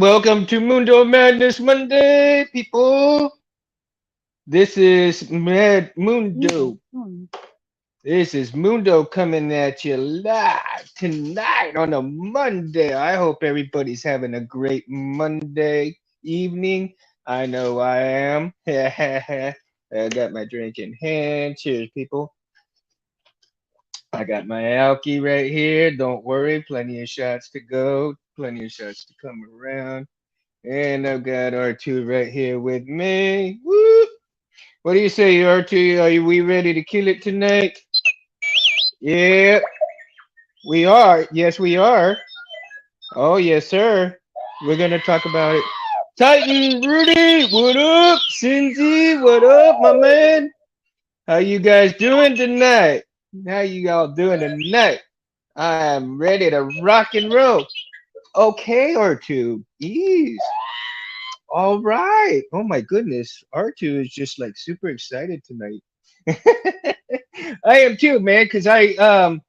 Welcome to Mundo Madness Monday, people. This is Mad Mm, Mundo. mm. This is Mundo coming at you live tonight on a Monday. I hope everybody's having a great Monday evening. I know I am. I got my drink in hand. Cheers, people. I got my alky right here. Don't worry, plenty of shots to go, plenty of shots to come around. And I've got R2 right here with me. Woo! What do you say, R2? We ready to kill it tonight? Yeah, we are. Yes, we are. Oh, yes, sir. We're gonna talk about it. Titan, Rudy, what up? Cindy, what up, my man? How you guys doing tonight? How you all doing tonight? I am ready to rock and roll. Okay, R2. Ease. All right. Oh my goodness. R2 is just like super excited tonight. I am too, man, because I'm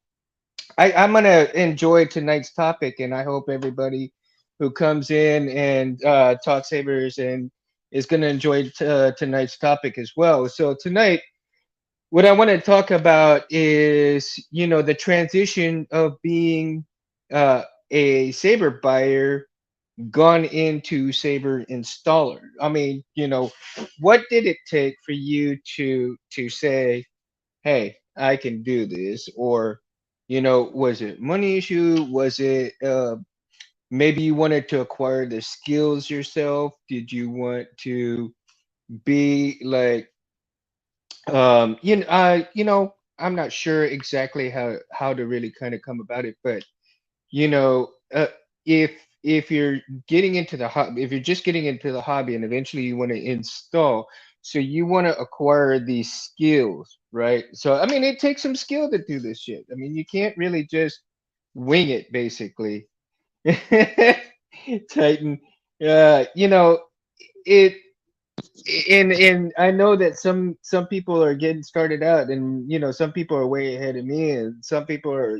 gonna enjoy tonight's topic, and I hope everybody who comes in and talks Sabers and is gonna enjoy tonight's topic as well. So tonight, what I want to talk about is, the transition of being uh, a Saber buyer gone into Saber installer. I mean, what did it take for you to say, "Hey, I can do this," or, was it money issue? Was it maybe you wanted to acquire the skills yourself? Did you want to be like, I'm not sure exactly how to really kind of come about it, but you know, uh, if you're getting into the hobby, if you're just getting into the hobby and eventually you want to install, so you want to acquire these skills, right? So I mean, it takes some skill to do this shit. I mean, you can't really just wing it, basically. Titan, it. And I know that some people are getting started out, and some people are way ahead of me, and some people are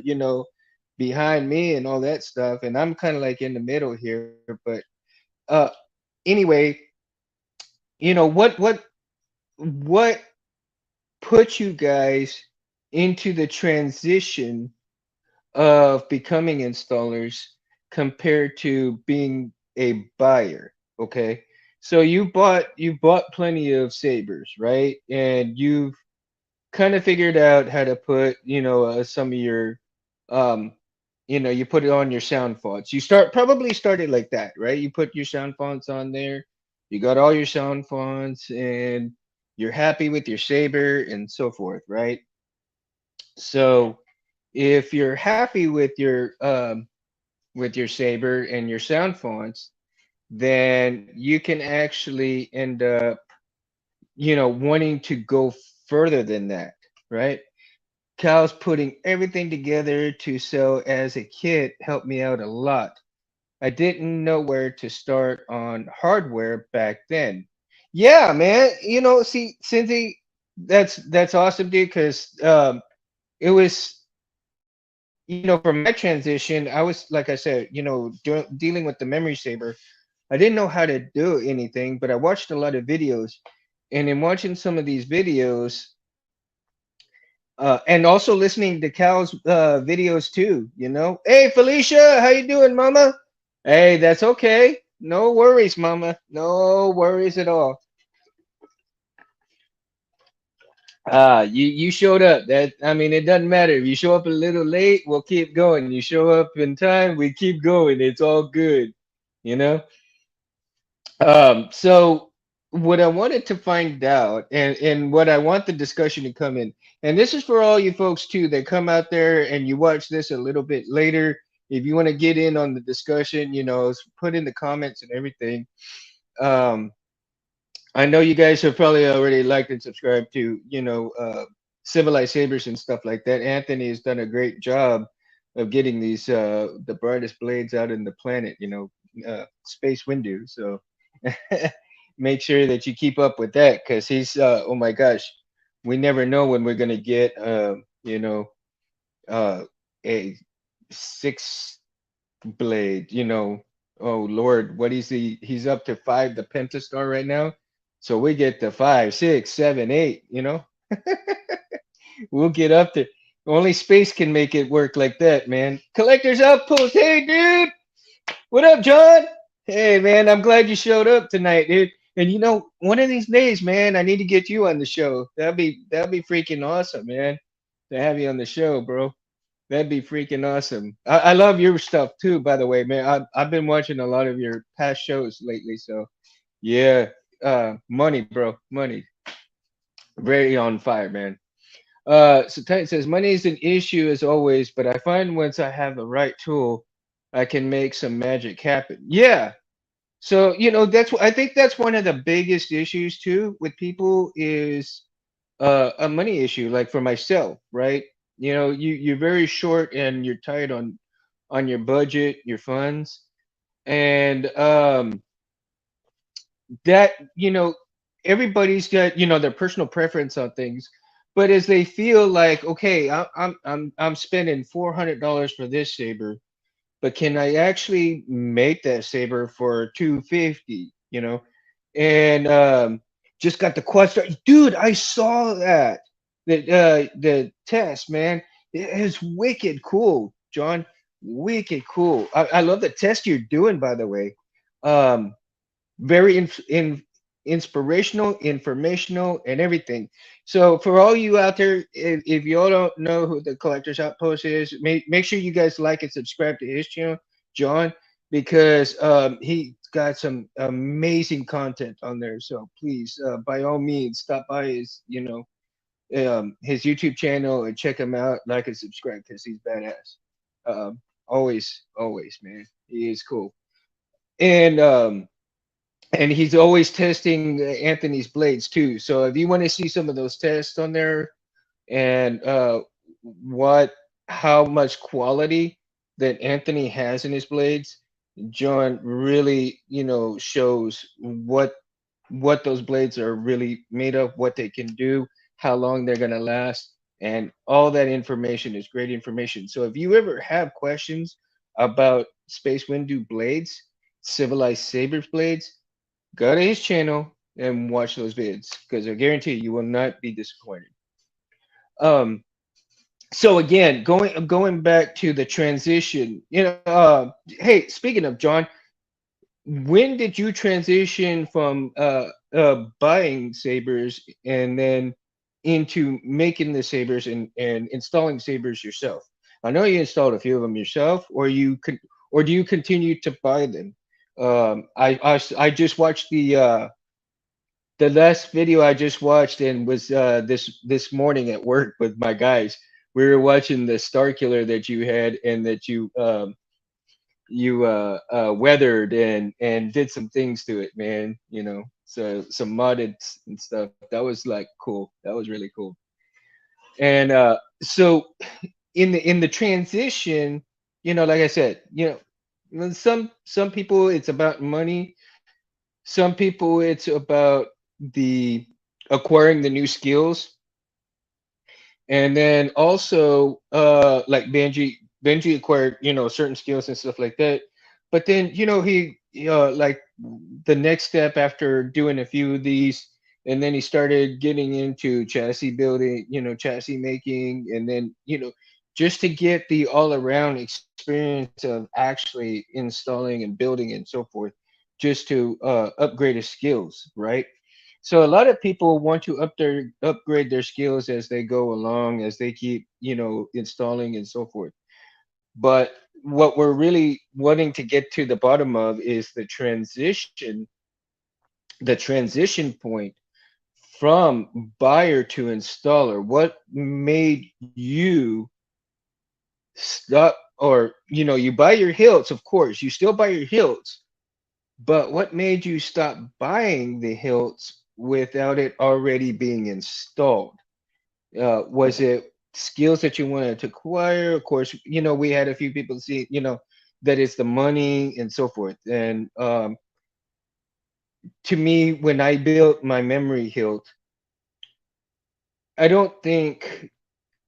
behind me and all that stuff, and I'm kind of like in the middle here. But uh anyway, what put you guys into the transition of becoming installers compared to being a buyer? Okay, so you bought plenty of sabers, right? And you've kind of figured out how to put, some of your, um, you put it on your sound fonts. You probably started like that, right? You put your sound fonts on there. You got all your sound fonts, and you're happy with your Saber and so forth, right? So if you're happy with your Saber and your sound fonts, then you can actually end up, wanting to go further than that, right? Cal's putting everything together to sell as a kit helped me out a lot. I didn't know where to start on hardware back then. Yeah, man. See, Cindy, that's awesome, dude. Because it was, for my transition, I was like I said, dealing with the memory saber. I didn't know how to do anything, but I watched a lot of videos, and in watching some of these videos, and also listening to Cal's videos too. Hey Felicia, how you doing, Mama? Hey, that's okay. No worries, Mama. No worries at all. You showed up. That I mean, it doesn't matter if you show up a little late. We'll keep going. You show up in time, we keep going. It's all good. You know. So what I wanted to find out, and what I want the discussion to come in, and this is for all you folks too that come out there and you watch this a little bit later. If you want to get in on the discussion, put in the comments and everything. Um, I know you guys have probably already liked and subscribed to, Civilized Sabers and stuff like that. Anthony has done a great job of getting these the brightest blades out in the planet, Space Windu. So make sure that you keep up with that, because he's oh my gosh, we never know when we're gonna get uh a six blade, Oh Lord, what is he? He's up to five, the Pentastar right now. So we get to five, six, seven, eight. We'll get up there. Only space can make it work like that, man. Collector's Outpost. Hey, dude. What up, John? Hey, man. I'm glad you showed up tonight, dude. And one of these days, man, I need to get you on the show. That'd be freaking awesome, man. To have you on the show, bro. That'd be freaking awesome. I love your stuff too, by the way, man. I've been watching a lot of your past shows lately, so yeah. Money, bro, money, very on fire, man. So Titan says money is an issue as always, but I find once I have the right tool, I can make some magic happen. Yeah. So that's I think that's one of the biggest issues too with people is a money issue. Like for myself, right? You're very short and you're tight on your budget, your funds, and that everybody's got their personal preference on things, but as they feel like, okay, I'm spending $400 for this saber, but can I actually make that saber for 250? And just got the quad star, dude. I saw that the test, man. It is wicked cool, John. Wicked cool. I love the test you're doing, by the way. Um, very inspirational, informational, and everything. So for all you out there, if y'all don't know who the Collector's Outpost is, make sure you guys like and subscribe to his channel, John, because he got some amazing content on there. So please, by all means, stop by his YouTube channel and check him out, like and subscribe because he's badass. Always, man, he is cool. And he's always testing Anthony's blades too. So if you want to see some of those tests on there and what how much quality that Anthony has in his blades, John really shows what those blades are really made of, what they can do, how long they're gonna last, and all that information is great information. So if you ever have questions about Space Windu blades, Civilized Sabers blades, go to his channel and watch those vids because I guarantee you will not be disappointed. Um, so again, going back to the transition, hey, speaking of John, when did you transition from buying sabers and then into making the sabers and installing sabers yourself? I know you installed a few of them yourself, or do you continue to buy them? I just watched the last video I just watched and was this morning at work with my guys. We were watching the Star Killer that you had and that you weathered and did some things to it, man. So some modded and stuff. That was like cool. That was really cool. And so in the transition, like I said, some people it's about money. Some people it's about the acquiring the new skills, and then also like Benji acquired certain skills and stuff like that. But then he like the next step after doing a few of these, and then he started getting into chassis building, chassis making, and then just to get the all around experience of actually installing and building and so forth, just to upgrade his skills, right? So a lot of people want to upgrade their skills as they go along, as they keep, installing and so forth. But what we're really wanting to get to the bottom of is the transition point from buyer to installer. What made you stop, or you buy your hilts, of course, you still buy your hilts, but what made you stop buying the hilts without it already being installed? Was it skills that you wanted to acquire? Of course, we had a few people see, that it's the money and so forth. And to me, when I built my memory hilt, I don't think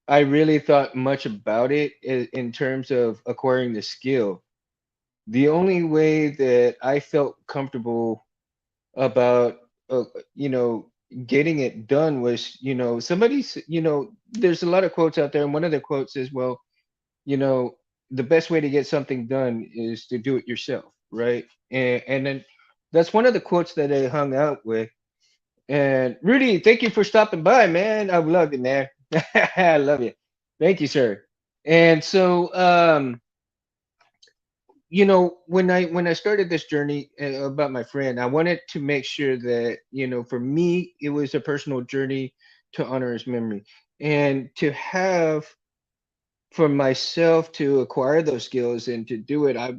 I really thought much about it in terms of acquiring the skill. the only way that I felt comfortable about uh, you know getting it done was, somebody's, there's a lot of quotes out there, and one of the quotes is, well, you know the best way to get something done is to do it yourself, right? And then that's one of the quotes that I hung out with. And Rudy, thank you for stopping by, man. I love you, man. I love you. Thank you, sir. And so, when I started this journey about my friend, I wanted to make sure that, for me, it was a personal journey to honor his memory, and to have, for myself, to acquire those skills and to do it. I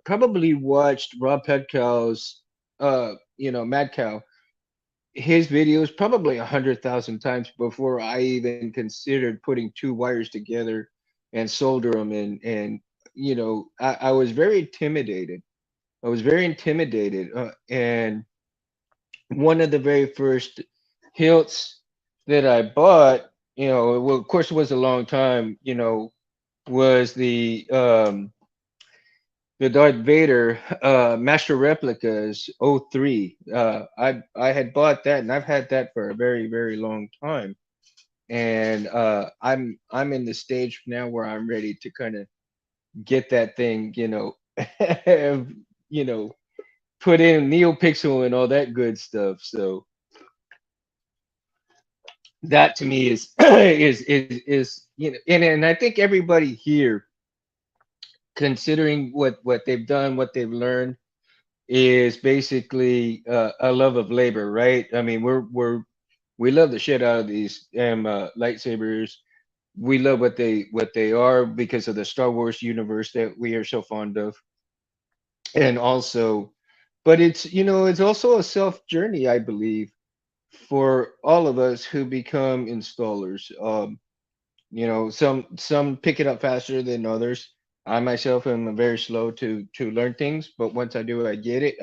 probably watched Rob Petcow's, Mad Cow, his videos probably 100,000 times before I even considered putting two wires together and solder them. And I was very intimidated. I was very intimidated. And one of the very first hilts that I bought, well, of course, it was a long time, was the Darth Vader Master Replicas '03. I had bought that, and I've had that for a very, very long time. And I'm in the stage now where I'm ready to kind of get that thing, you know, put in NeoPixel and all that good stuff. So that to me is is and I think everybody here, considering what they've done, what they've learned, is basically a love of labor, right? I mean, we love the shit out of these lightsabers. We love what they are because of the Star Wars universe that we are so fond of, and also, but it's also a self journey, I believe, for all of us who become installers. Some pick it up faster than others. I myself am very slow to learn things, but once I do, I get it,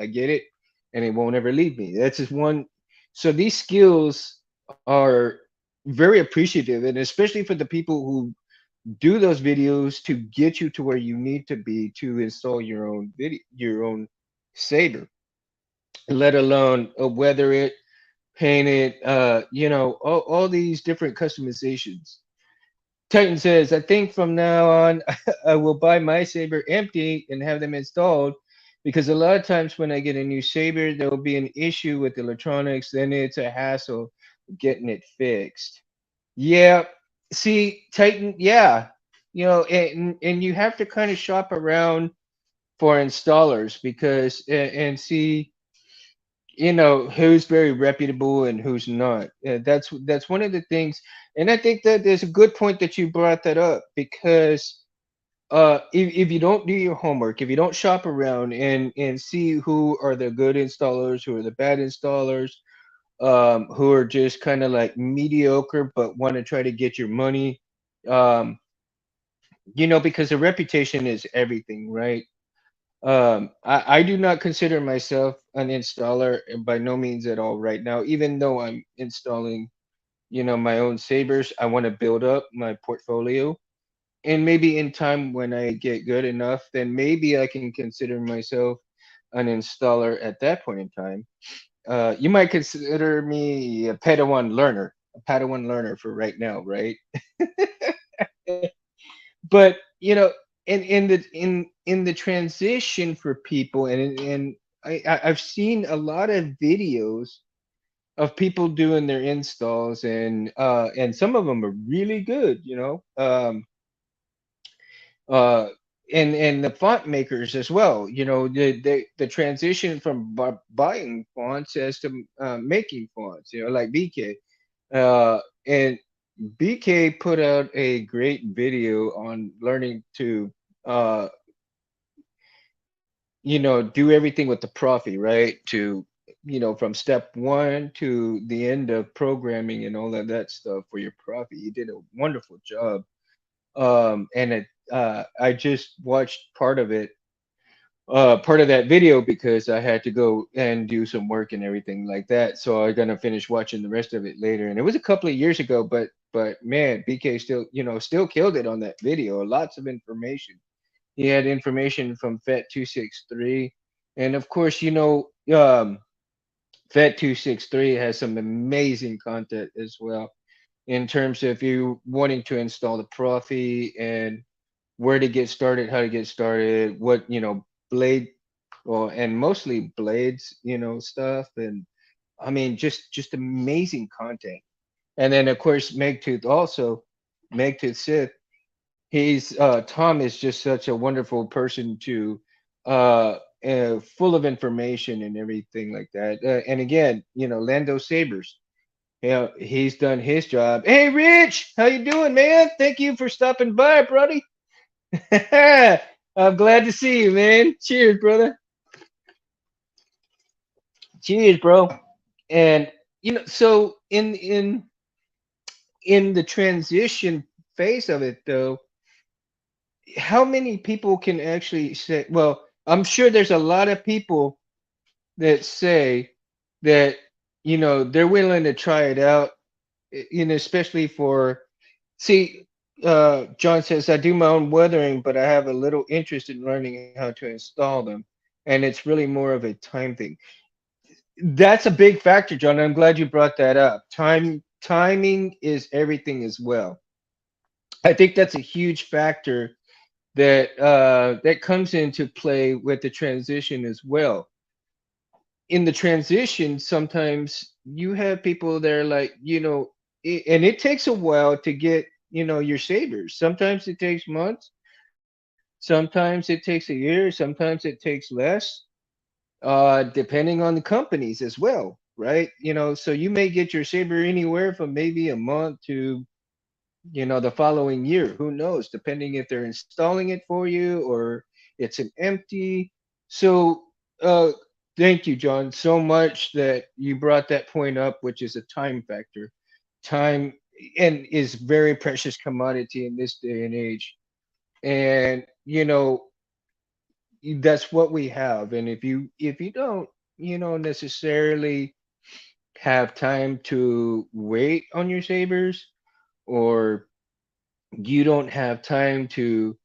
and it won't ever leave me. That's just one. So these skills are very appreciative, and especially for the people who do those videos to get you to where you need to be to install your own Saber, let alone weather it, paint it, all these different customizations. Titan says, I think from now on, I will buy my Saber empty and have them installed, because a lot of times when I get a new Saber, there will be an issue with electronics. Then it's a hassle getting it fixed. Yeah. See, Titan, yeah. And you have to kind of shop around for installers, because, and see, who's very reputable and who's not. That's one of the things. And I think that there's a good point that you brought that up, because if you don't do your homework, if you don't shop around and see who are the good installers, who are the bad installers, who are just kind of like mediocre but want to try to get your money, um, because the reputation is everything, right? I do not consider myself an installer, and by no means at all right now, even though I'm installing, my own Sabers. I want to build up my portfolio. And maybe in time, when I get good enough, then maybe I can consider myself an installer at that point in time. You might consider me a Padawan learner for right now, right? But in the transition for people, and I've seen a lot of videos of people doing their installs, and some of them are really good, uh and the font makers as well, the transition from buying fonts as to making fonts, like BK, and BK put out a great video on learning to uh do everything with the Profi, right? To from step one to the end of programming and all of that stuff for your Profi. You did a wonderful job. And I just watched part of that video, because I had to go and do some work and everything like that. So I'm gonna finish watching the rest of it later. And it was a couple of years ago, but man, BK still killed it on that video. Lots of information. He had information from FET 263, and of course, FET 263 has some amazing content as well in terms of you wanting to install the Profi and where to get started, how to get started, what blade, well, and mostly blades, stuff, and I mean just amazing content. And then of course Megtooth also, Megtooth Sith. He's Tom is just such a wonderful person to full of information and everything like that. And again, Lando Sabers. Yeah, he's done his job. Hey, Rich, how you doing, man? Thank you for stopping by, buddy. I'm glad to see you, man. Cheers, brother. Cheers, bro. And so in the transition phase of it, though, how many people can actually say? Well, I'm sure there's a lot of people that say that they're willing to try it out, especially for. See, John says, I do my own weathering, but I have a little interest in learning how to install them. And it's really more of a time thing. That's a big factor, John. I'm glad you brought that up. Timing is everything as well. I think that's a huge factor that comes into play with the transition as well. In the transition, sometimes you have people that are like, and it takes a while to get, your sabers. Sometimes it takes months, sometimes it takes a year, sometimes it takes less, depending on the companies as well, right? So you may get your saber anywhere from maybe a month to the following year. Who knows? Depending if they're installing it for you or it's an empty. So, thank you, John, so much that you brought that point up, which is a time factor. Time and is very precious commodity in this day and age. And that's what we have. And if you don't, necessarily have time to wait on your sabers, or you don't have time to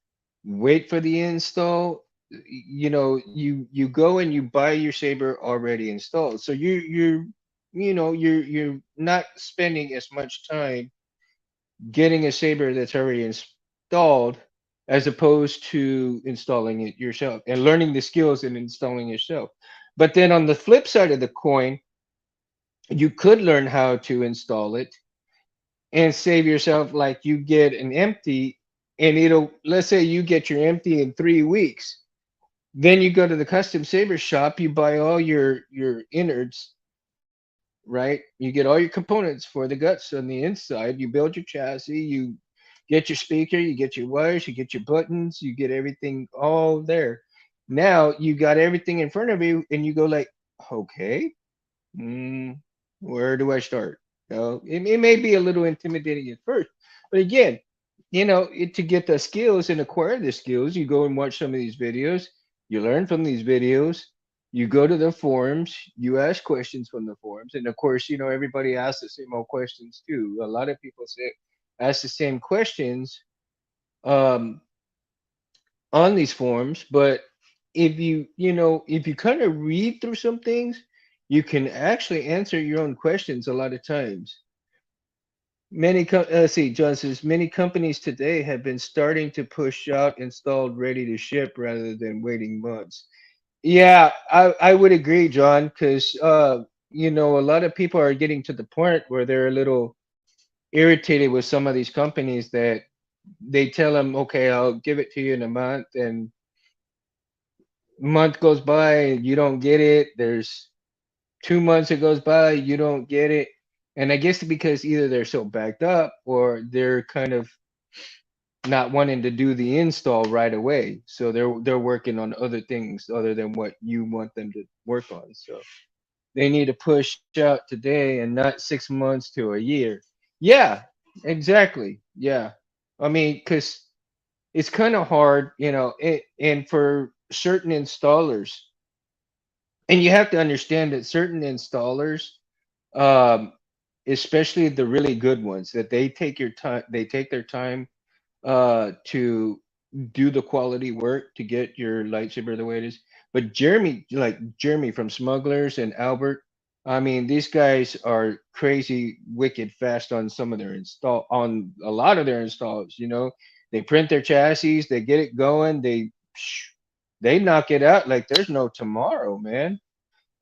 wait for the install, you go and you buy your saber already installed, so you're not spending as much time getting a saber that's already installed as opposed to installing it yourself and learning the skills and installing yourself. But then on the flip side of the coin, you could learn how to install it and save yourself, like you get an empty, and it'll, let's say you get your empty in 3 weeks. Then you go to the custom saber shop, you buy all your innards, right? You get all your components for the guts on the inside, you build your chassis, you get your speaker, you get your wires, you get your buttons, you get everything all there. Now you got everything in front of you and you go like, okay, Mm, where do I start? It may be a little intimidating at first, but again, to get the skills and acquire the skills, you go and watch some of these videos, you learn from these videos, you go to the forums, you ask questions from the forums, and of course, everybody asks the same old questions too. A lot of people ask the same questions um, on these forums, but if you kind of read through some things, you can actually answer your own questions a lot of times. See, John says many companies today have been starting to push out installed ready to ship rather than waiting months. Yeah, I would agree, John, because a lot of people are getting to the point where they're a little irritated with some of these companies that they tell them, okay, I'll give it to you in a month, and month goes by, you don't get it. There's 2 months that goes by, you don't get it. And I guess because either they're so backed up or they're kind of not wanting to do the install right away. So they're working on other things other than what you want them to work on. So they need to push out today and not 6 months to a year. Yeah, exactly. Yeah. I mean, because it's kind of hard, and for certain installers, and you have to understand that certain installers, um, especially the really good ones, that they take their time to do the quality work to get your lightsaber the way it is. But Jeremy, like Jeremy from Smugglers and Albert, I mean, these guys are crazy, wicked fast on some of their install on a lot of their installs. They print their chassis, they get it going, they knock it out like there's no tomorrow, man.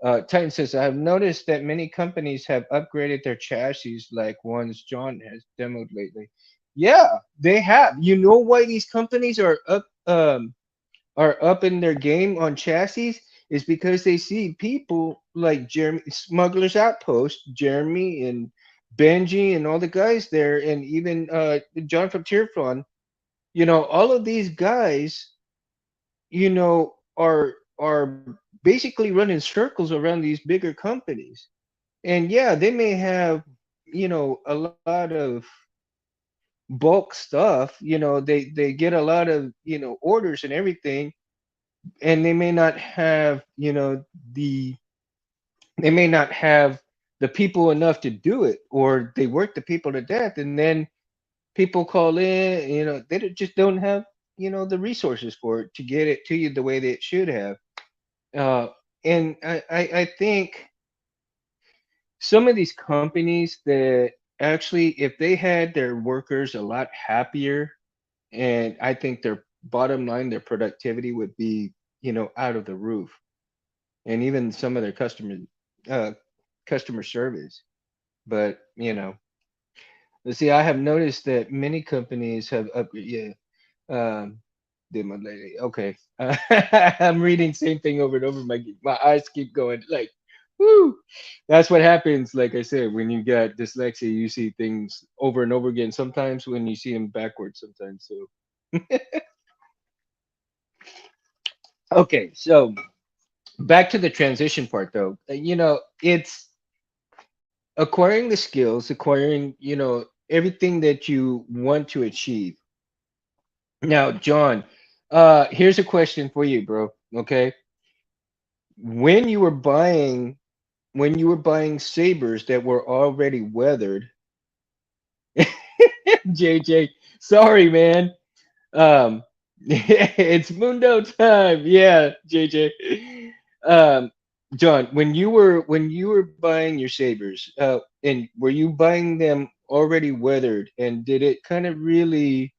Titan says, I have noticed that many companies have upgraded their chassis like ones John has demoed lately. Yeah, they have. You know why these companies are up in their game on chassis is because they see people like Jeremy Smugglers Outpost, Jeremy and Benji and all the guys there, and even John from Tierflon. All of these guys, are basically running circles around these bigger companies. And yeah, they may have, a lot of bulk stuff. They get a lot of, orders and everything, and the they may not have the people enough to do it, or they work the people to death, and then people call in, they just don't have, the resources for it to get it to you the way that it should have. Uh, and I think some of these companies that actually, if they had their workers a lot happier, and I think their bottom line, their productivity would be, out of the roof, and even some of their uh, customer service. But let's see. I have noticed that many companies have upgraded. Yeah, did my lady? Okay, I'm reading same thing over and over. My eyes keep going like, whoo. That's what happens. Like I said, when you got dyslexia, you see things over and over again. Sometimes when you see them backwards, sometimes. So okay, so back to the transition part though. It's acquiring the skills, acquiring, everything that you want to achieve. Now, John, here's a question for you, bro. Okay. When you were buying when you were buying sabers that were already weathered, JJ, sorry, man. It's Mundo time. Yeah, JJ. Um, John, when you were buying your sabers, and were you buying them already weathered, and did it kind of really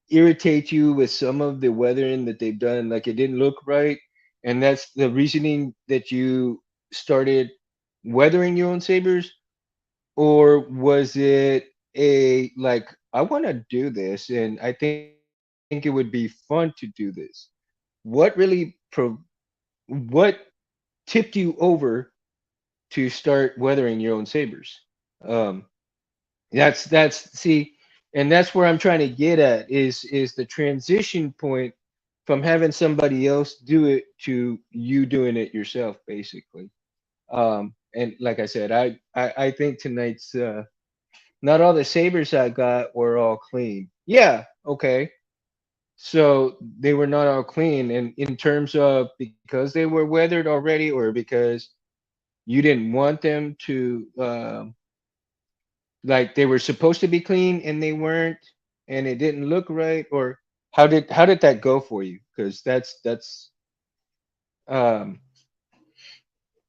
irritate you with some of the weathering that they've done? Like it didn't look right, and that's the reasoning that you started weathering your own sabers, or was it a like I want to do this, and I think it would be fun to do this? What really what tipped you over to start weathering your own sabers? Um, that's see, and that's where I'm trying to get at is the transition point from having somebody else do it to you doing it yourself, basically. And like I said, I think tonight's not all the sabers I got were all clean. Yeah, okay. So they were not all clean, and in terms of because they were weathered already, or because you didn't want them to, like they were supposed to be clean and they weren't, and it didn't look right, or how did that go for you? Because um,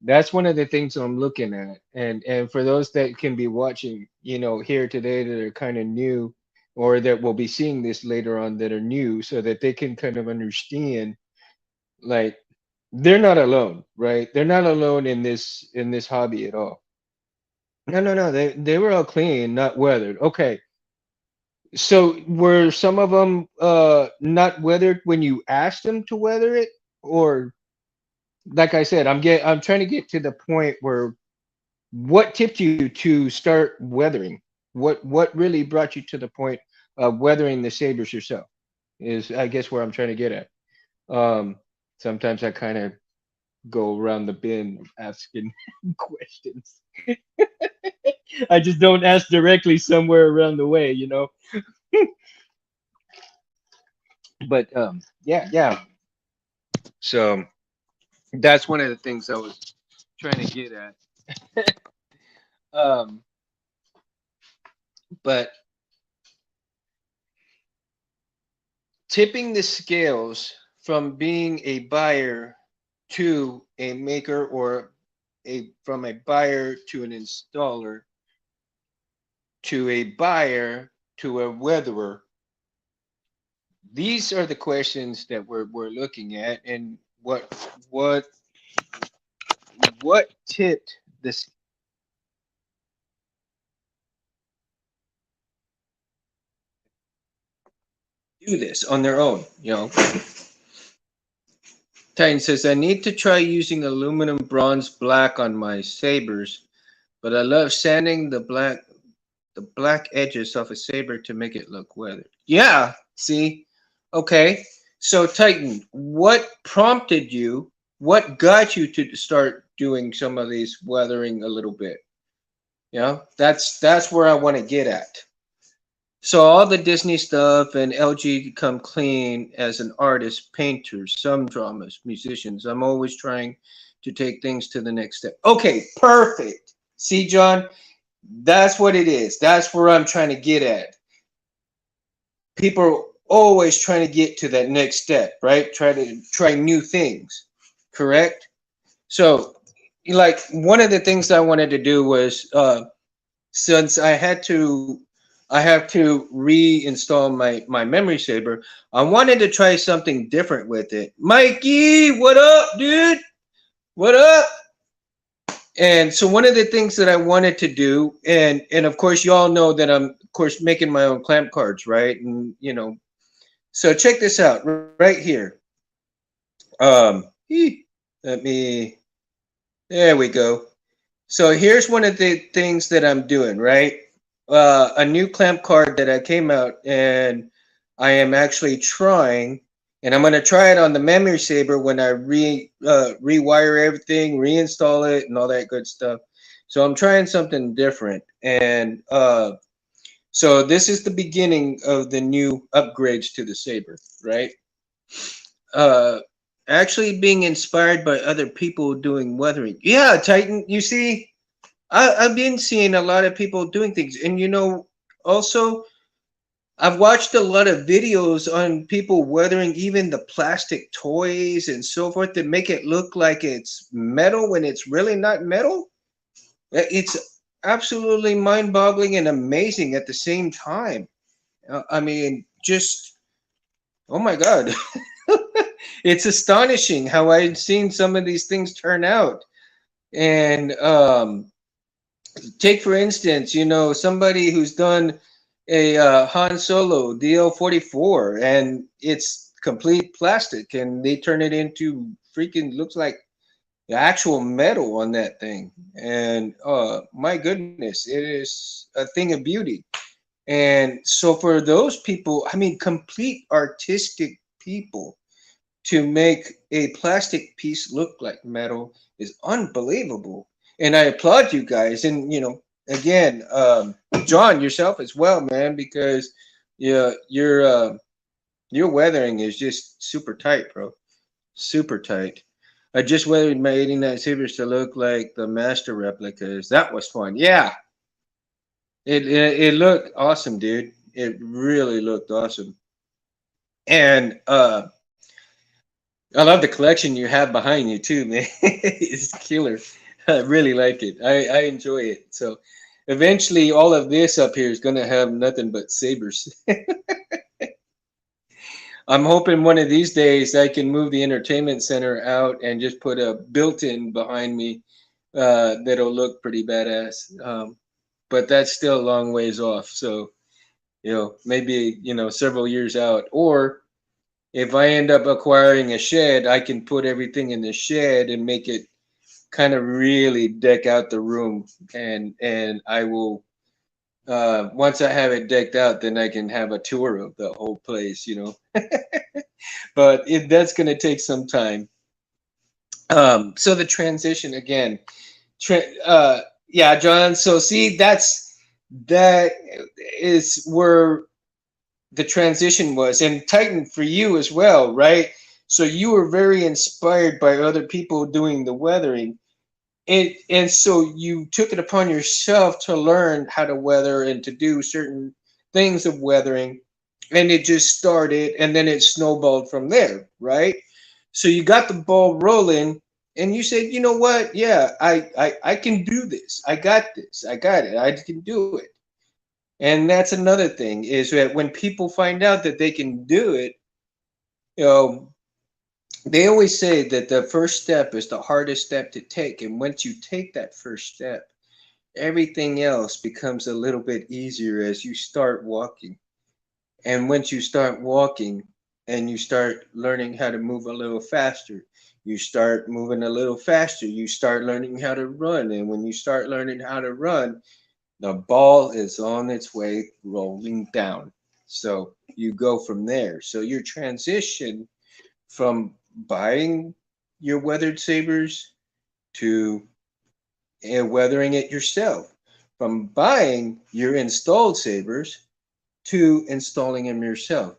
that's one of the things I'm looking at, and for those that can be watching, here today that are kind of new, or that will be seeing this later on that are new, so that they can kind of understand, like they're not alone, right? They're not alone in this hobby at all. No, no, no. They were all clean, not weathered. Okay. So were some of them not weathered when you asked them to weather it, or like I said, I'm trying to get to the point where what tipped you to start weathering? What really brought you to the point of weathering the sabers yourself? Is I guess where I'm trying to get at. Um, Sometimes I kind of go around the bin asking questions. I just don't ask directly somewhere around the way. But yeah, yeah. So that's one of the things I was trying to get at. Um, but tipping the scales from being a buyer to a maker, or a from a buyer to an installer to a buyer to a weatherer. These are the questions that we're looking at, and what what tipped this do this on their own, you know. Titan says, I need to try using aluminum bronze black on my sabers, but I love sanding the black edges off a saber to make it look weathered. Yeah, see? Okay. So Titan, what prompted you? What got you to start doing some of these weathering a little bit? You know, that's where I want to get at. So all the Disney stuff and LG come clean as an artist, painter, some dramas, musicians. I'm always trying to take things to the next step. Okay, perfect. See, John, that's what it is. That's where I'm trying to get at. People are always trying to get to that next step, right? Try new things, correct? So, like one of the things I wanted to do was, since I have to reinstall my memory saber. I wanted to try something different with it. Mikey, what up, dude? What up? And so one of the things that I wanted to do, and of course you all know that I'm of course making my own clamp cards, right? And you know, so check this out right here. Let me. There we go. So here's one of the things that I'm doing, right? A new clamp card that I came out, and I am actually trying, and I'm going to try it on the memory saber when I rewire everything, reinstall it, and all that good stuff. So I'm trying something different, and so this is the beginning of the new upgrades to the saber, right? Uh, Actually being inspired by other people doing weathering. Yeah, Titan, you see, I've been seeing a lot of people doing things, and you know, also I've watched a lot of videos on people weathering even the plastic toys and so forth to make it look like it's metal when it's really not metal. It's absolutely mind-boggling and amazing at the same time. I mean, just oh my God, it's astonishing how I've seen some of these things turn out. And take for instance, you know, somebody who's done a Han Solo DL-44, and it's complete plastic, and they turn it into freaking looks like the actual metal on that thing. And my goodness, it is a thing of beauty. And so for those people, I mean, complete artistic people to make a plastic piece look like metal is unbelievable. And I applaud you guys. And, you know, again, John, yourself as well, man, because yeah, your weathering is just super tight, bro. Super tight. I just weathered my 89 Sabers to look like the master replicas. That was fun. Yeah, it looked awesome, dude. It really looked awesome. And I love the collection you have behind you too, man. It's killer. I really like it. I enjoy it. So eventually all of this up here is gonna have nothing but sabers. I'm hoping one of these days I can move the entertainment center out and just put a built-in behind me that'll look pretty badass. But that's still a long ways off. So, you know, maybe, you know, several years out. Or if I end up acquiring a shed, I can put everything in the shed and make it kind of really deck out the room. And I will once I have it decked out, then I can have a tour of the whole place, you know. But that's going to take some time. So the transition again, yeah, John. So see, that is where the transition was, and Titan for you as well, right? So you were very inspired by other people doing the weathering, and so you took it upon yourself to learn how to weather and to do certain things of weathering. and it just started, and then it snowballed from there, right? So you got the ball rolling, and you said, you know what? Yeah, I can do this. I got this. I got it. I can do it. And that's another thing is that when people find out that they can do it, you know, they always say that the first step is the hardest step to take. And once you take that first step, everything else becomes a little bit easier as you start walking. And once you start walking and you start learning how to move a little faster, you start moving a little faster, you start learning how to run. And when you start learning how to run, the ball is on its way rolling down. So you go from there. So your transition from buying your weathered sabers to weathering it yourself, from buying your installed sabers to installing them yourself,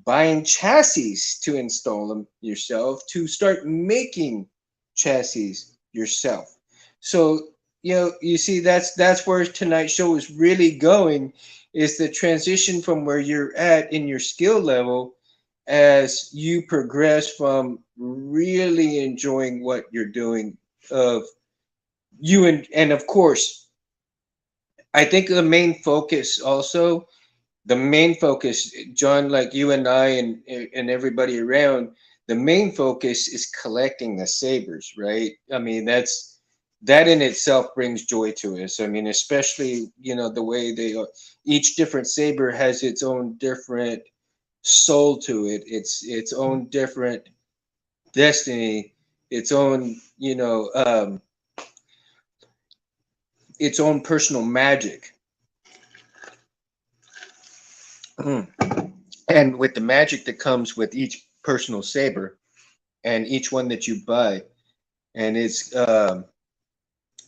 buying chassis to install them yourself, to start making chassis yourself. So, you see, that's where tonight's show is really going, is the transition from where you're at in your skill level as you progress from really enjoying what you're doing, of you, and of course, I think the main focus also, the main focus, John, like you and I and everybody around, the main focus is collecting the sabers, right? I mean, that in itself brings joy to us. I mean, especially, the way they are, each different saber has its own different soul to it, its own different destiny, its own, its own personal magic. And with the magic that comes with each personal saber and each one that you buy, and it's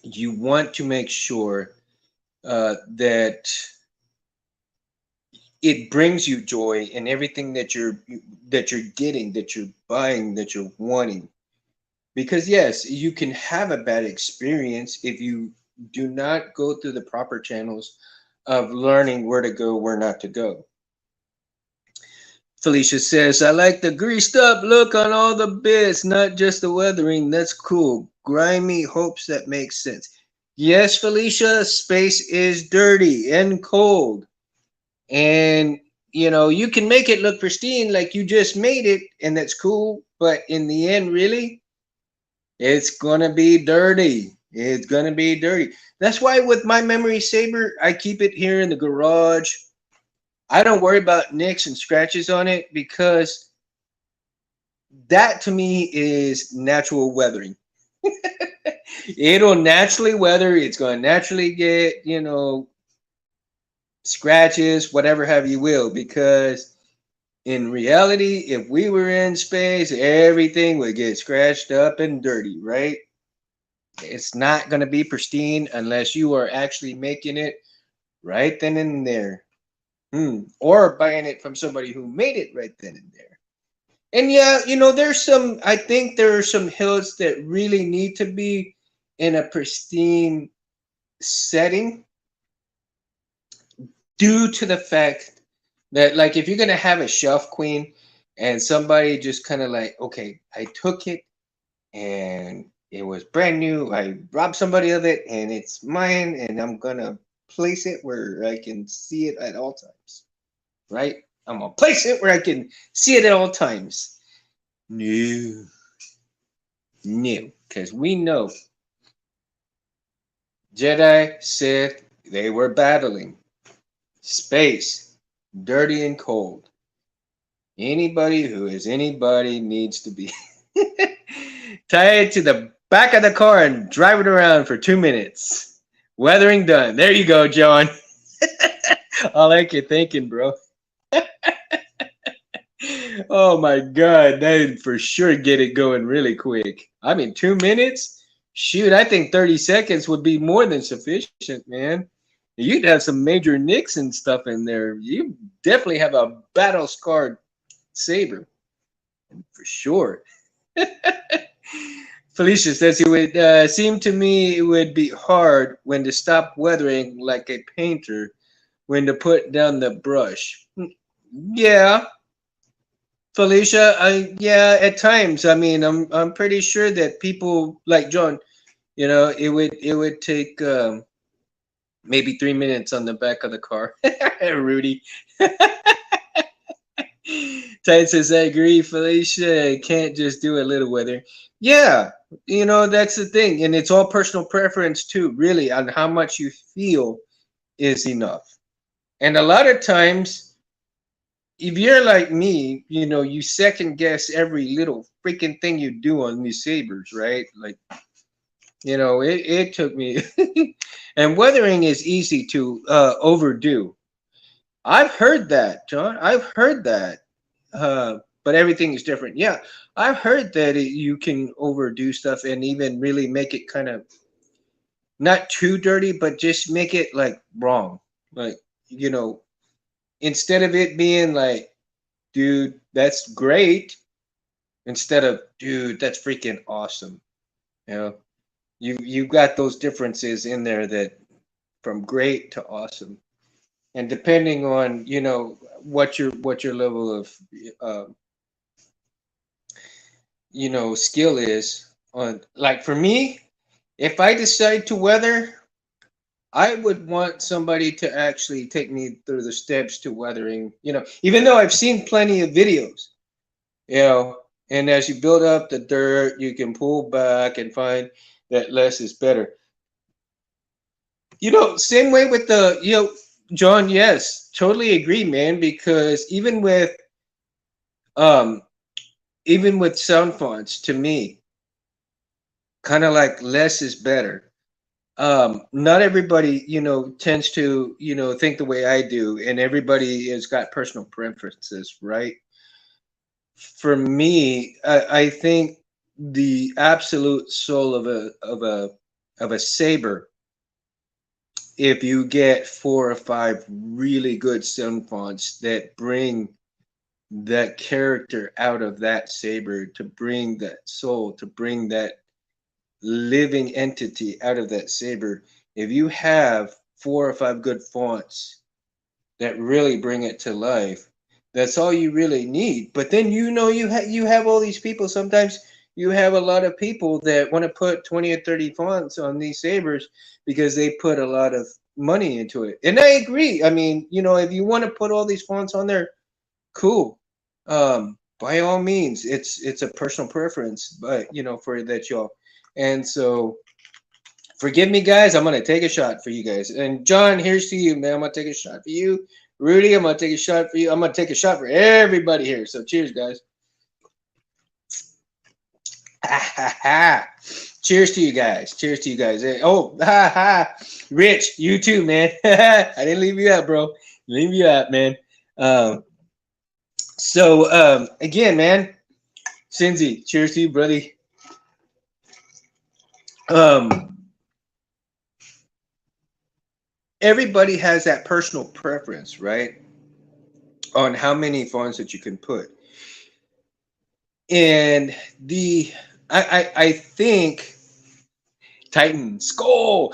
you want to make sure that it brings you joy in everything that you're getting, that you're buying, that you're wanting. Because yes, you can have a bad experience if you do not go through the proper channels of learning where to go, where not to go. Felicia says, I like the greased up look on all the bits, not just the weathering. That's cool. Grimy hopes that makes sense. Yes, Felicia, space is dirty and cold. And, you can make it look pristine like you just made it, and that's cool. But in the end, really, it's going to be dirty. It's going to be dirty. That's why with my memory saber, I keep it here in the garage. I don't worry about nicks and scratches on it, because that to me is natural weathering. It'll naturally weather. It's going to naturally get, scratches, whatever have you will, because in reality, if we were in space, everything would get scratched up and dirty, right? It's not going to be pristine unless you are actually making it right then and there. Or buying it from somebody who made it right then and there. And yeah, I think there are some hills that really need to be in a pristine setting, due to the fact that, like, if you're going to have a shelf queen and somebody just kind of like, okay, I took it and it was brand new, I robbed somebody of it and it's mine, and I'm going to place it where I can see it at all times, right? I'm going to place it where I can see it at all times. No. No. Because we know Jedi, Sith, they were battling. Space, dirty and cold. Anybody who is anybody needs to be tied to the back of the car and drive it around for 2 minutes. Weathering done. There you go, John. I like your thinking, bro. Oh my God, that'd for sure get it going really quick. I mean, 2 minutes? Shoot, I think 30 seconds would be more than sufficient, man. You'd have some major nicks and stuff in there. You definitely have a battle scarred saber, for sure. Felicia says it would seem to me it would be hard when to stop weathering like a painter, when to put down the brush. Yeah, Felicia. Yeah, at times. I mean, I'm pretty sure that people like John. It would take maybe 3 minutes on the back of the car. Rudy. Tight says, I agree, Felicia. Can't just do a little weather. Yeah, that's the thing. And it's all personal preference, too, really, on how much you feel is enough. And a lot of times, if you're like me, you second guess every little freaking thing you do on these sabers, right? Like, it took me. And weathering is easy to overdo. I've heard that, John. I've heard that. But everything is different. Yeah, I've heard that you can overdo stuff and even really make it kind of not too dirty, but just make it like wrong. Like, you know, instead of it being like, dude, that's great, instead of, dude, that's freaking awesome. You know, you've got those differences in there that from great to awesome, and depending on what your level of uh, skill is on, like, for me, if I decide to weather, I would want somebody to actually take me through the steps to weathering, even though I've seen plenty of videos, and as you build up the dirt, you can pull back and find that less is better. Same way with John, yes, totally agree, man, because um even with sound fonts, to me, kind of like less is better. Not everybody tends to think the way I do, and everybody has got personal preferences, right? For me, I think the absolute soul of a saber, if you get 4 or 5 really good sound fonts that bring that character out of that saber, to bring that soul, to bring that living entity out of that saber. If you have 4 or 5 good fonts that really bring it to life, that's all you really need. But then you have all these people. Sometimes you have a lot of people that want to put 20 or 30 fonts on these sabers because they put a lot of money into it. And I agree. I mean, if you want to put all these fonts on there, cool. By all means, it's a personal preference, but for that, y'all. And so, forgive me, guys. I'm gonna take a shot for you guys. And John, here's to you, man. I'm gonna take a shot for you. Rudy, I'm gonna take a shot for you. I'm gonna take a shot for everybody here. So cheers, guys. Cheers to you guys. Cheers to you guys. Hey, oh, Rich, you too, man. I didn't leave you out, bro. Leave you out, man. Um, again, man, Cindy, cheers to you, buddy. Um, Everybody has that personal preference, right? On how many fonts that you can put. And I think Titan Skull.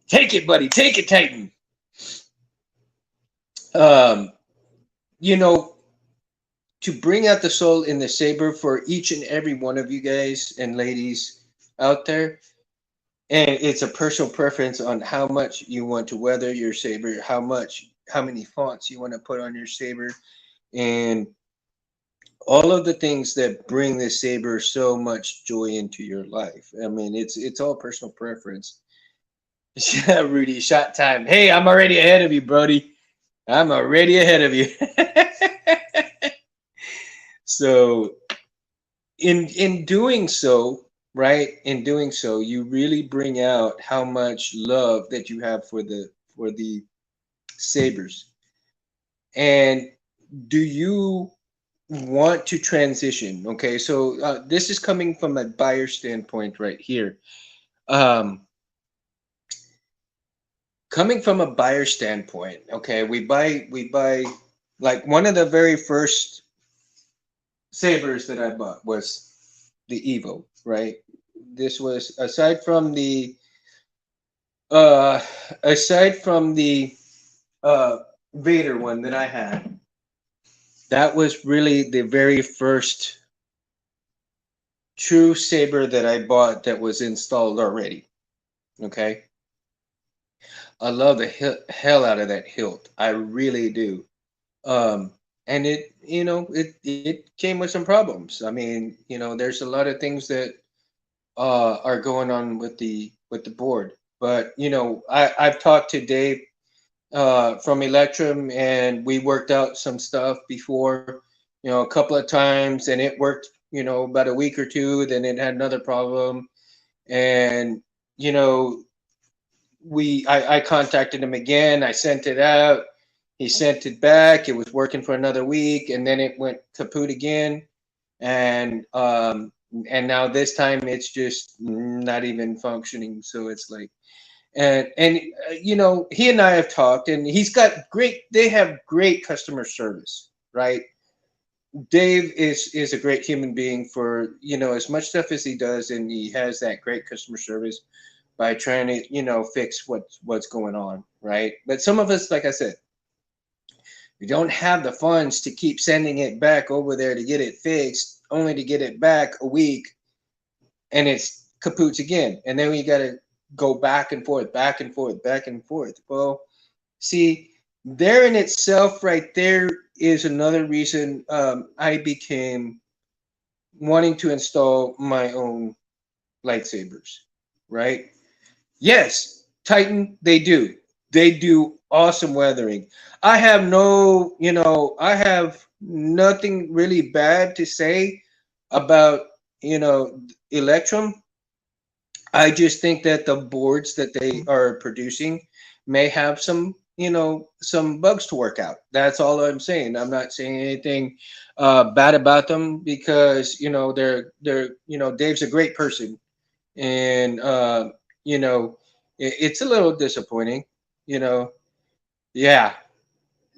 Take it, buddy. Take it, Titan. Um, you know, to bring out the soul in the saber for each and every one of you guys and ladies out there. And it's a personal preference on how much you want to weather your saber, how many fonts you want to put on your saber, and all of the things that bring the saber so much joy into your life. I mean, it's all personal preference. Yeah, Rudy, shot time. Hey, I'm already ahead of you, Brody. I'm already ahead of you. So, in doing so, right? In doing so, you really bring out how much love that you have for the sabers. And do you want to transition? Okay, so this is coming from a buyer standpoint right here. Um, Coming from a buyer standpoint, okay, we buy like one of the very first sabers that I bought was the Evo, right? This was uh aside from the uh, Vader one that I had. That was really the very first true Saber that I bought that was installed already. Okay, I love the hell out of that hilt. I really do. And it, it came with some problems. I mean, there's a lot of things that are going on with the board. But I've talked to Dave from Electrum, and we worked out some stuff before, a couple of times, and it worked. About a week or two, then it had another problem, and you know, I contacted him again. I sent it out. He sent it back. It was working for another week, and then it went kaput again, and now this time it's just not even functioning. So it's like, and he and I have talked, and they have great customer service, right? Dave is a great human being for as much stuff as he does, and he has that great customer service by trying to fix what's going on, right? But some of us, like I said, we don't have the funds to keep sending it back over there to get it fixed, only to get it back a week and it's kaputs again, and then we got to go back and forth, back and forth, back and forth. Well, see, there in itself, right there, is another reason I became wanting to install my own lightsabers, right? Yes, Titan, they do. They do awesome weathering. I have nothing really bad to say about, Electrum. I just think that the boards that they are producing may have some bugs to work out. That's all I'm saying. I'm not saying anything bad about them because they're Dave's a great person, and you know it's a little disappointing. You know, yeah.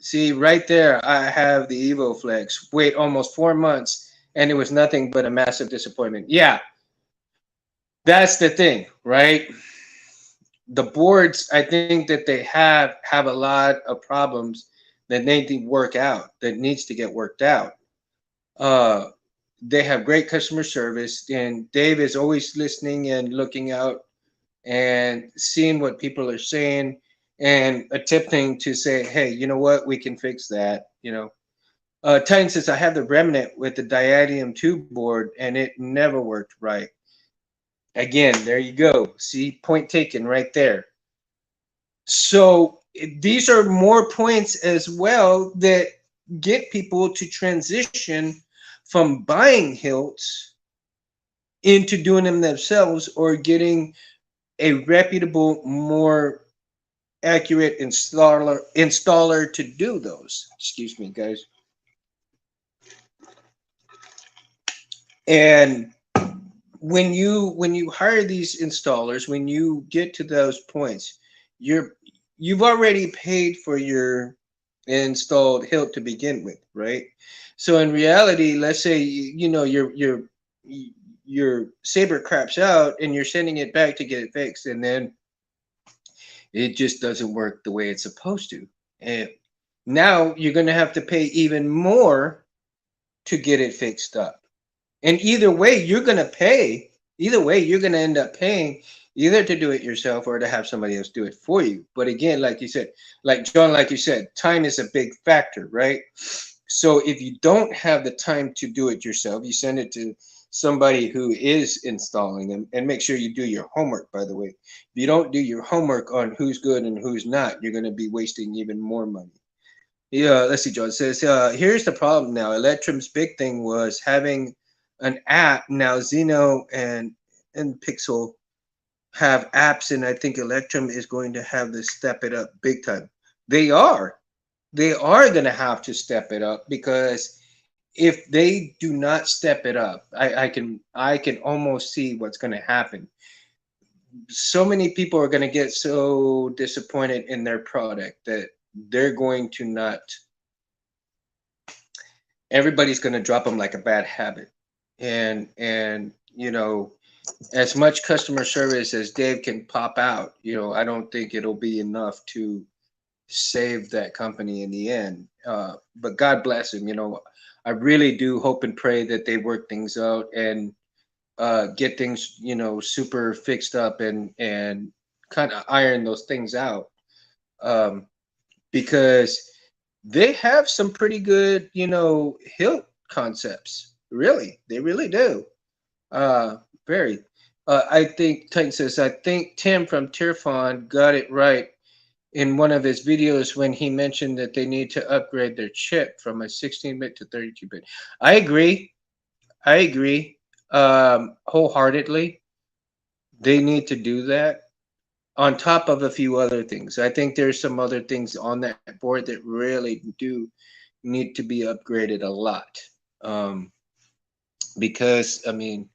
See, right there, I have the Evo Flex. Wait almost 4 months, and it was nothing but a massive disappointment. Yeah, that's the thing, right? The boards, I think that they have a lot of problems that need to work out, that needs to get worked out. Uh, they have great customer service, and Dave is always listening and looking out and seeing what people are saying and attempting to say, hey, you know what, we can fix that. Titan says I have the remnant with the diadium 2 board and it never worked right. Again, there you go. See, point taken right there. So these are more points as well that get people to transition from buying hilts into doing them themselves or getting a reputable, more accurate installer to do those. Excuse me, guys. And when you hire these installers, when you get to those points, you've already paid for your installed hilt to begin with, right? So in reality, let's say your saber craps out and you're sending it back to get it fixed, and then it just doesn't work the way it's supposed to. And now you're going to have to pay even more to get it fixed up. And either way, you're going to pay. Either way, you're going to end up paying either to do it yourself or to have somebody else do it for you. But again, like you said, like John, like you said, time is a big factor, right? So if you don't have the time to do it yourself, you send it to somebody who is installing them, and make sure you do your homework, by the way. If you don't do your homework on who's good and who's not, you're going to be wasting even more money. Yeah, let's see. John says, here's the problem now. Electrum's big thing was having an app. Now Xeno and Pixel have apps, and I think Electrum is going to have to step it up big time. They are. They are going to have to step it up, because if they do not step it up, I can almost see what's going to happen. So many people are going to get so disappointed in their product that they're going to not. Everybody's going to drop them like a bad habit, and as much customer service as Dave can pop out, I don't think it'll be enough to saved that company in the end. But God bless him. You know, I really do hope and pray that they work things out and get things, you know, super fixed up and kind of iron those things out. Um, because they have some pretty good, you know, hilt concepts. Really, they really do. Uh, very. I think Titan says, I think Tim from Tirfon got it right in one of his videos when he mentioned that they need to upgrade their chip from a 16-bit to 32-bit. I agree. I agree. Wholeheartedly. They need to do that on top of a few other things. I think there's some other things on that board that really do need to be upgraded a lot. Um, because, I mean,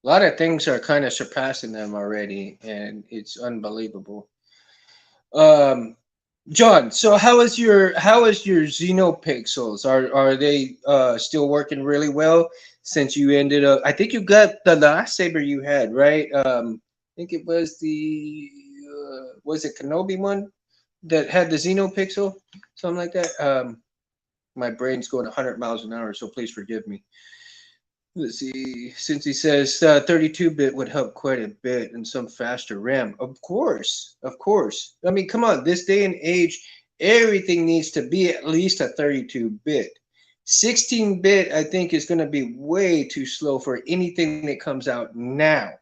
a lot of things are kind of surpassing them already, and it's unbelievable. Um, John, so how is your Xenopixels? Are they still working really well since you ended up? I think you got the last saber you had, right? I think it was the was it Kenobi one that had the Xenopixel, something like that. My brain's going 100 miles an hour, so please forgive me. Let's see. Since he says 32-bit would help quite a bit and some faster RAM. Of course. Of course. I mean, come on. This day and age, everything needs to be at least a 32-bit. 16-bit, I think, is going to be way too slow for anything that comes out now.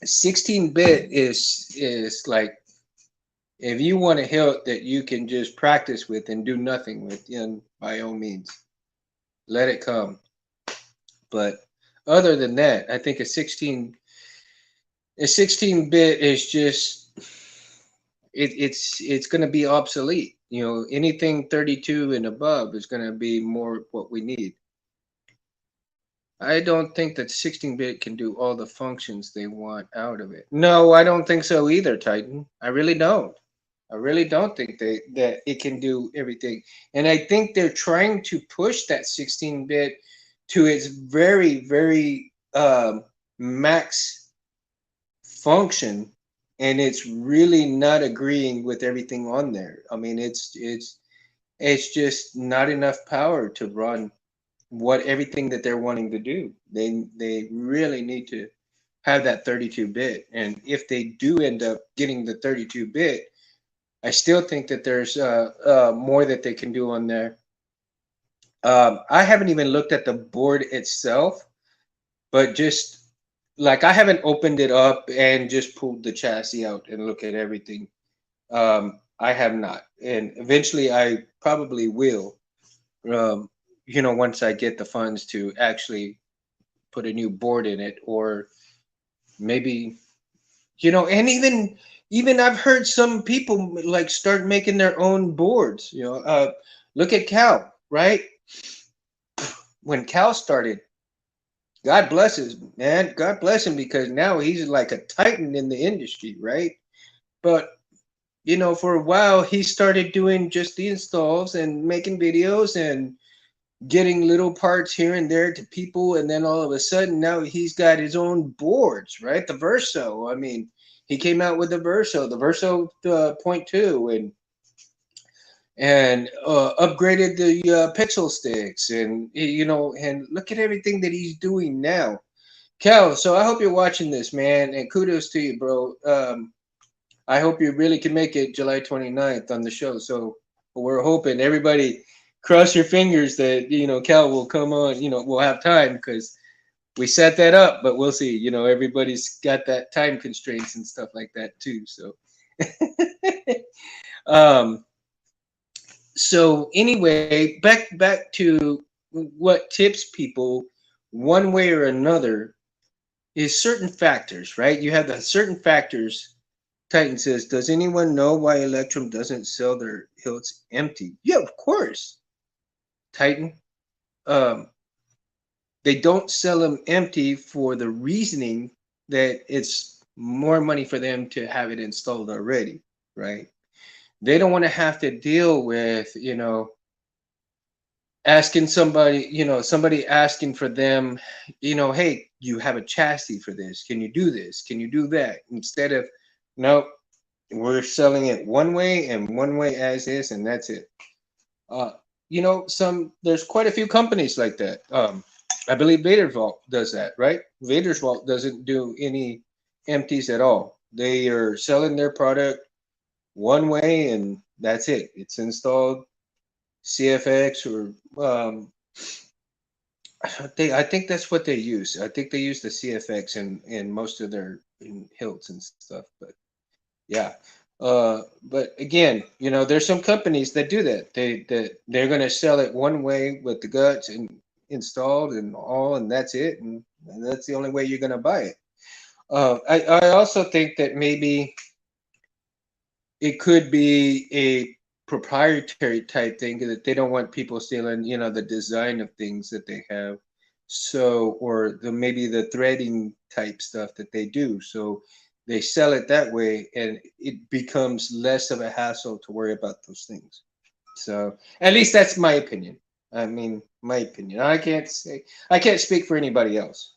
16-bit is like if you want a hilt that you can just practice with and do nothing with, then by all means, let it come. But other than that, I think a 16-bit is just it's going to be obsolete. You know, anything 32 and above is going to be more what we need. I don't think that 16-bit can do all the functions they want out of it. No, I don't think so either, Titan. I really don't. I really don't think that it can do everything. And I think they're trying to push that 16-bit to its very, very max function, and it's really not agreeing with everything on there. I mean, it's just not enough power to run what everything that they're wanting to do. They really need to have that 32-bit, and if they do end up getting the 32-bit, I still think that there's more that they can do on there. I haven't even looked at the board itself, but just like I haven't opened it up and just pulled the chassis out and look at everything. I have not, and eventually I probably will. Um, you know, once I get the funds to actually put a new board in it, or maybe you know, and even I've heard some people like start making their own boards. You know, look at Cal, right? When Cal started, God bless his man. God bless him because now he's like a titan in the industry, right? But you know, for a while he started doing just the installs and making videos and getting little parts here and there to people, and then all of a sudden now he's got his own boards, right? The Verso. I mean, he came out with the Verso point two, and upgraded the pixel sticks, and you know, and look at everything that he's doing now. Cal, so I hope you're watching this, man, and kudos to you, bro. I hope you really can make it July 29th on the show. So we're hoping everybody cross your fingers that, you know, Cal will come on, you know, we'll have time because we set that up, but we'll see. You know, everybody's got that time constraints and stuff like that too. So, um, so anyway, back to what tips people one way or another is certain factors, right? You have the certain factors. Titan says, does anyone know why Electrum doesn't sell their hilts empty? Yeah, of course. Titan. Um, they don't sell them empty for the reasoning that it's more money for them to have it installed already, right? They don't want to have to deal with, you know, asking somebody, you know, somebody asking for them, you know, hey, you have a chassis for this. Can you do this? Can you do that? Instead of, no, We're selling it one way and one way as is, and that's it. Uh, you know, there's quite a few companies like that. I believe Vader's Vault does that, right? Vader's Vault doesn't do any empties at all. They are selling their product one way, and that's it. It's installed CFX or I think that's what they use. I think they use the CFX in most of their in hilts and stuff. But yeah. But again, you know, there's some companies that do that. They're going to sell it one way with the guts and installed and all, and that's it, and that's the only way you're going to buy it. I also think that maybe it could be a proprietary type thing that they don't want people stealing, you know, the design of things that they have. So, or the maybe the threading type stuff that they do. So they sell it that way, and it becomes less of a hassle to worry about those things. So, at least that's my opinion. I mean, my opinion. I can't speak for anybody else.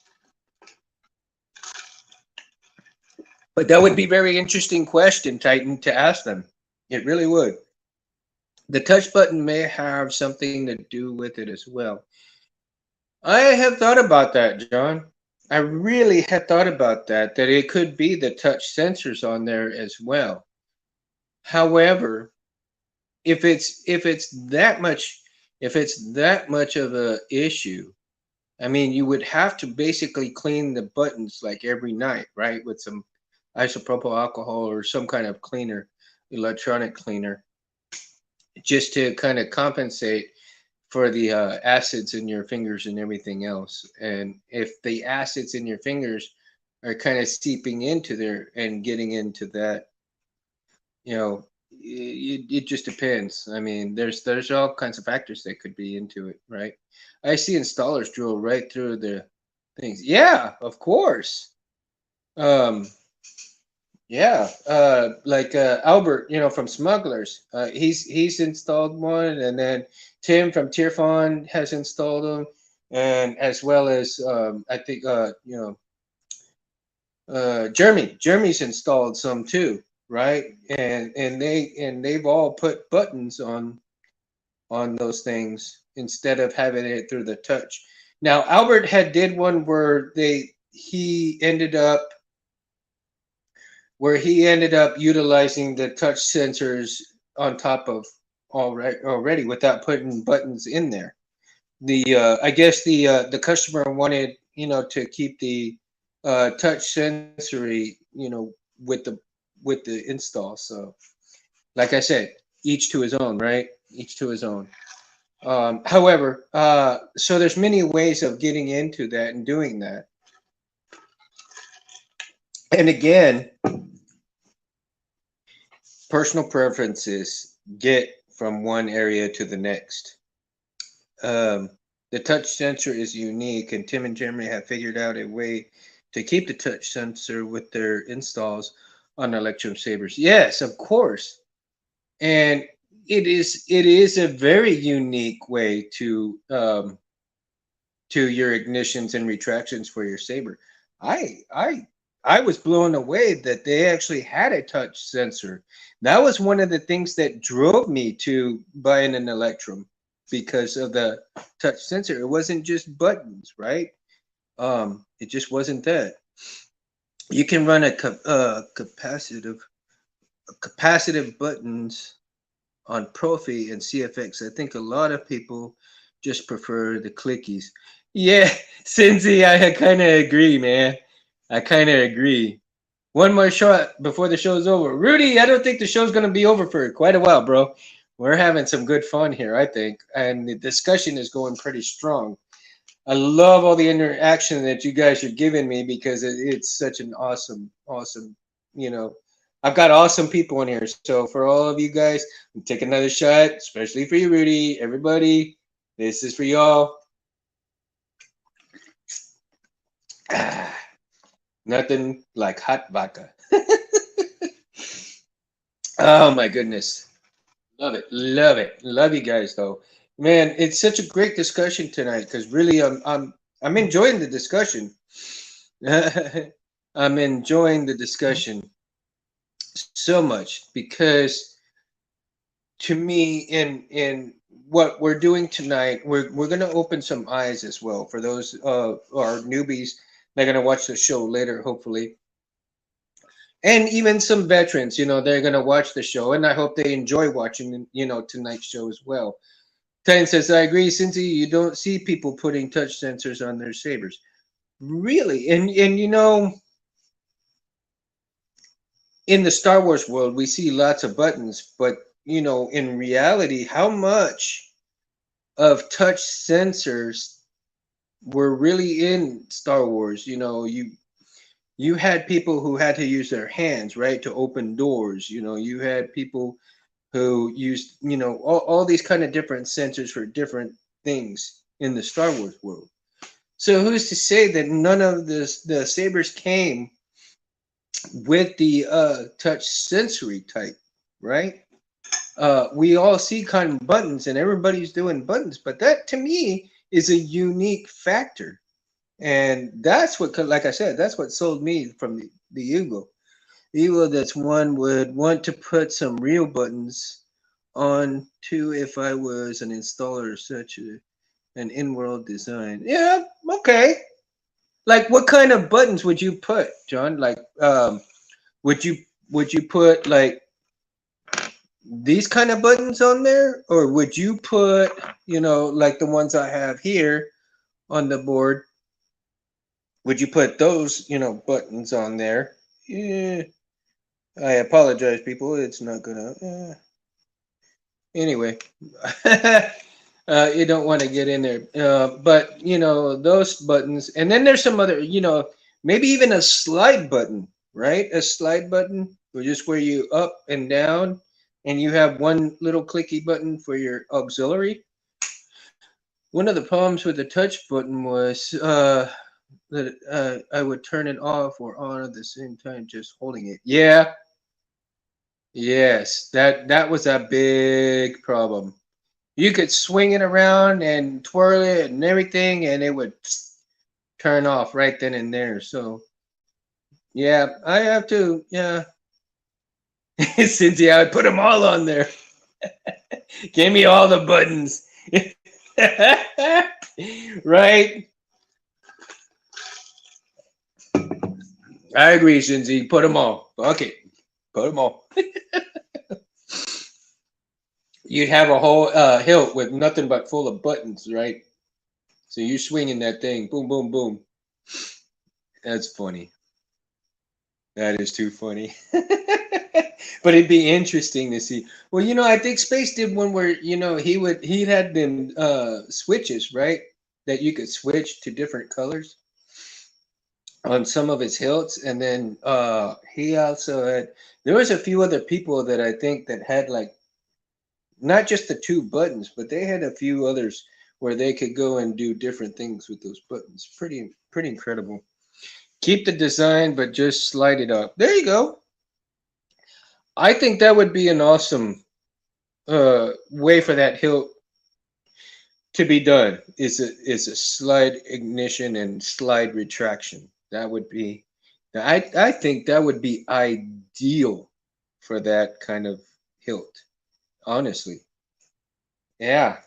But that would be very interesting question, Titan, to ask them. It really would. The touch button may have something to do with it as well. I have thought about that, John. I really had thought about that, that it could be the touch sensors on there as well. However, if it's that much of a issue, I mean, you would have to basically clean the buttons like every night, right? With some isopropyl alcohol or some kind of cleaner, electronic cleaner, just to kind of compensate for the acids in your fingers and everything else. And if the acids in your fingers are kind of seeping into there and getting into that, you know, it just depends. I mean, there's all kinds of factors that could be into it, right? I see installers drill right through the things. Yeah, of course. Um, Yeah, like Albert, you know, from Smugglers, he's installed one, and then Tim from Tierfon has installed them, and as well as I think Jeremy's installed some too, right? And they've all put buttons on those things instead of having it through the touch. Now Albert had did one where he ended up utilizing the touch sensors on top of already without putting buttons in there. The I guess the customer wanted, you know, to keep the touch sensory, you know, with the install. So like I said, each to his own, right? Each to his own. However, so there's many ways of getting into that and doing that. And again, personal preferences get from one area to the next. Um, the touch sensor is unique, and Tim and Jeremy have figured out a way to keep the touch sensor with their installs on Electrum Sabers. Yes, of course, and it is a very unique way to your ignitions and retractions for your Saber. I I I was blown away that they actually had a touch sensor. That was one of the things that drove me to buying an Electrum because of the touch sensor. It wasn't just buttons, right? It just wasn't that. You can run capacitive buttons on Profi and CFX. I think a lot of people just prefer the clickies. Yeah, Cincy, I kind of agree, man. I kind of agree. One more shot before the show's over. Rudy, I don't think the show's going to be over for quite a while, bro. We're having some good fun here, I think. And the discussion is going pretty strong. I love all the interaction that you guys are giving me because it's such an awesome, you know, I've got awesome people in here. So for all of you guys, take another shot, especially for you, Rudy. Everybody, this is for y'all. Nothing like hot vodka. Oh my goodness. Love it. Love it. Love you guys though. Man, it's such a great discussion tonight because really I'm enjoying the discussion. I'm enjoying the discussion. so much because to me, in what we're doing tonight, we're gonna open some eyes as well for those our newbies that are gonna watch the show later, hopefully, and even some veterans. You know, they're gonna watch the show, and I hope they enjoy watching tonight's show as well. Titan says, I agree, Cincy. You don't see people putting touch sensors on their sabers, really, and in the Star Wars world, we see lots of buttons, but in reality, how much of touch sensors were really in Star Wars? You had people who had to use their hands, right, to open doors. You had people who used, all these kind of different sensors for different things in the Star Wars world. So who's to say that none of the sabers came with the touch sensory type, right? We all see kind of buttons and everybody's doing buttons, but that to me is a unique factor. And that's what, like I said, that's what sold me from the Eagle. Eagle, that's one would want to put some real buttons on too if I was an installer of such an in-world design. Yeah, okay. Like what kind of buttons would you put, John? Like would you would you put like these kind of buttons on there, or would you put like the ones I have here on the board? Would you put those buttons on there? Yeah, I apologize, people. It's not gonna. Anyway, you don't want to get in there, but those buttons, and then there's some other, maybe even a slide button, right? A slide button, or just where you up and down, and you have one little clicky button for your auxiliary. One of the problems with the touch button was that I would turn it off or on at the same time, just holding it. Yeah, yes, that was a big problem. You could swing it around and twirl it and everything, and it would turn off right then and there. So yeah, I have to. Yeah, Cynthia, I would put them all on there. Give me all the buttons. Right? I agree, Cindy. Put them all. Okay, put them all. You'd have a whole hilt with nothing but full of buttons, right? So you're swinging that thing, boom, boom, boom. That's funny. That is too funny. But it'd be interesting to see. Well, I think Space did one where he had them switches, right? That you could switch to different colors on some of his hilts, and then he also had. There was a few other people that I think that had like not just the two buttons, but they had a few others where they could go and do different things with those buttons. Pretty incredible. Keep the design, but just slide it up. There you go. I think that would be an awesome way for that hilt to be done. Is a slide ignition and slide retraction. That would be. I think that would be ideal for that kind of hilt. Honestly, yeah.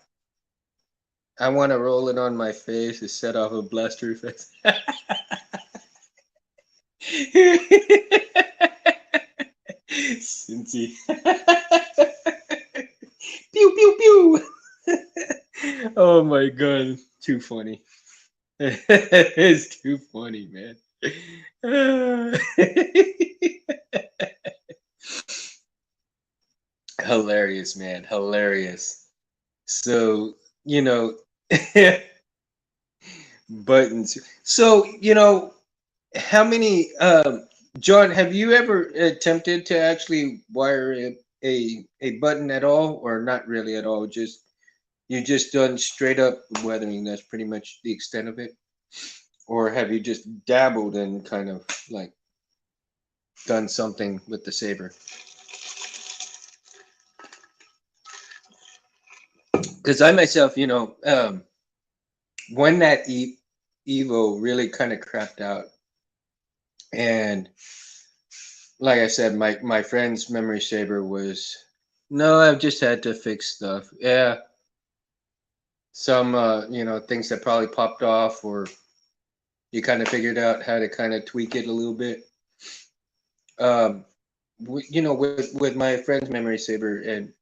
I want to roll it on my face to set off a blaster effect. Cincy. Pew pew pew. Oh my god, too funny. It's too funny, man. Hilarious, man. Hilarious. So, buttons. So, how many John, have you ever attempted to actually wire a button at all, or not really at all? Just you just done straight up weathering. That's pretty much the extent of it. Or have you just dabbled and kind of like done something with the saber? Because I myself, when that Evo really kind of crapped out, and like I said, my friend's memory saver was, no, I've just had to fix stuff. Yeah, some things that probably popped off, or you kind of figured out how to kind of tweak it a little bit. Um, with my friend's memory saver, and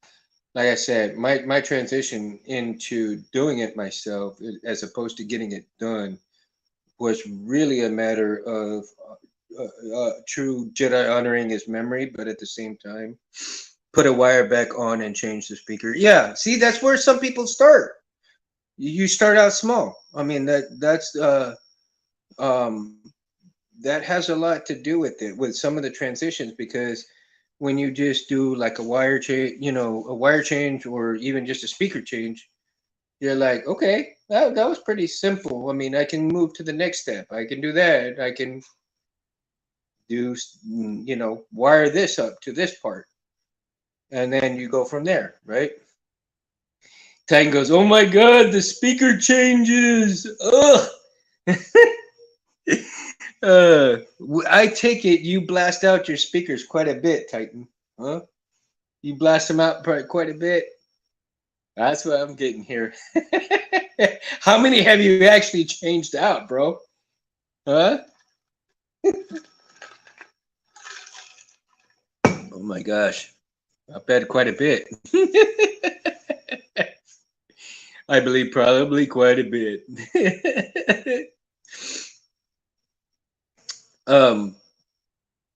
like I said, my transition into doing it myself, as opposed to getting it done, was really a matter of true Jedi honoring his memory, but at the same time, put a wire back on and change the speaker. Yeah, see, that's where some people start. You start out small. I mean, um, that has a lot to do with it, with some of the transitions, because when you just do like a wire change, a wire change, or even just a speaker change, you're like, okay, that was pretty simple. I mean, I can move to the next step. I can do that. I can do, wire this up to this part. And then you go from there, right? Titan goes, oh my God, the speaker changes. Ugh. I take it you blast out your speakers quite a bit, Titan. Huh? You blast them out quite a bit. That's what I'm getting here. How many have you actually changed out, bro? Huh? Oh my gosh. I bet quite a bit. I believe probably quite a bit. um,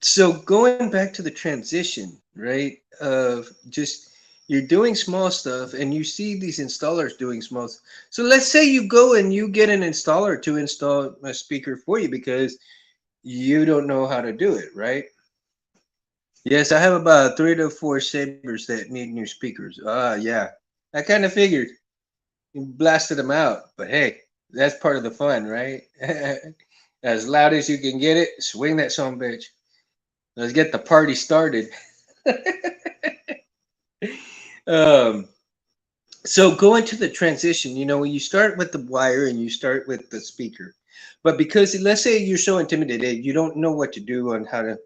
so going back to the transition, right? Of just you're doing small stuff and you see these installers doing small. So let's say you go and you get an installer to install a speaker for you because you don't know how to do it, right? Yes, I have about 3 to 4 sabers that need new speakers. Yeah. I kind of figured you blasted them out, but hey, that's part of the fun, right? As loud as you can get it, swing that son bitch. Let's get the party started. um, so going to the transition, when you start with the wire and you start with the speaker, but because let's say you're so intimidated, you don't know what to do on how to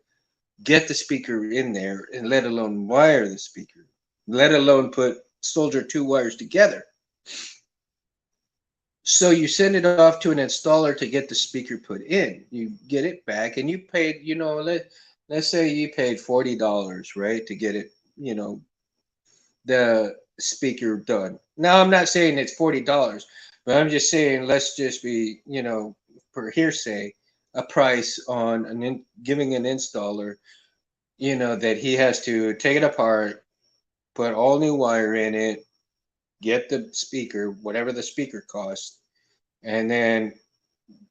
get the speaker in there, and let alone wire the speaker, let alone put solder 2 wires together. So you send it off to an installer to get the speaker put in. You get it back, and you paid, let's say you paid $40, right, to get it, the speaker done. Now I'm not saying it's $40, but I'm just saying let's just be, per hearsay, a price on giving an installer, that he has to take it apart, put all new wire in it, get the speaker, whatever the speaker costs, and then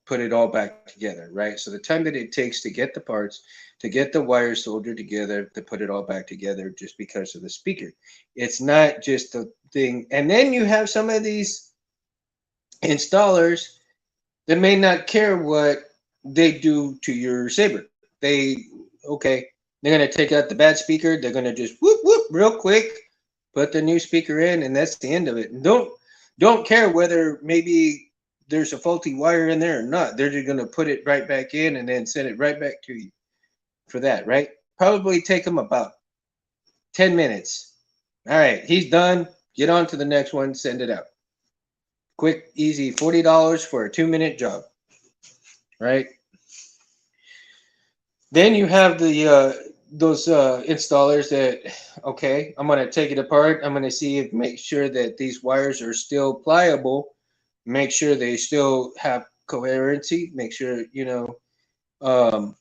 put it all back together, right? So the time that it takes to get the parts, to get the wires soldered together, to put it all back together, just because of the speaker. It's not just the thing. And then you have some of these installers that may not care what they do to your Saber. Okay, they're going to take out the bad speaker. They're going to just whoop, whoop, real quick, put the new speaker in, and that's the end of it. And don't care whether maybe there's a faulty wire in there or not. They're just going to put it right back in and then send it right back to you for that, right? Probably take them about 10 minutes. All right, he's done. Get on to the next one, send it out. Quick, easy, $40 for a 2-minute job, right? Then you have those installers that, okay, I'm going to take it apart. I'm going to make sure that these wires are still pliable, make sure they still have coherency, make sure, um,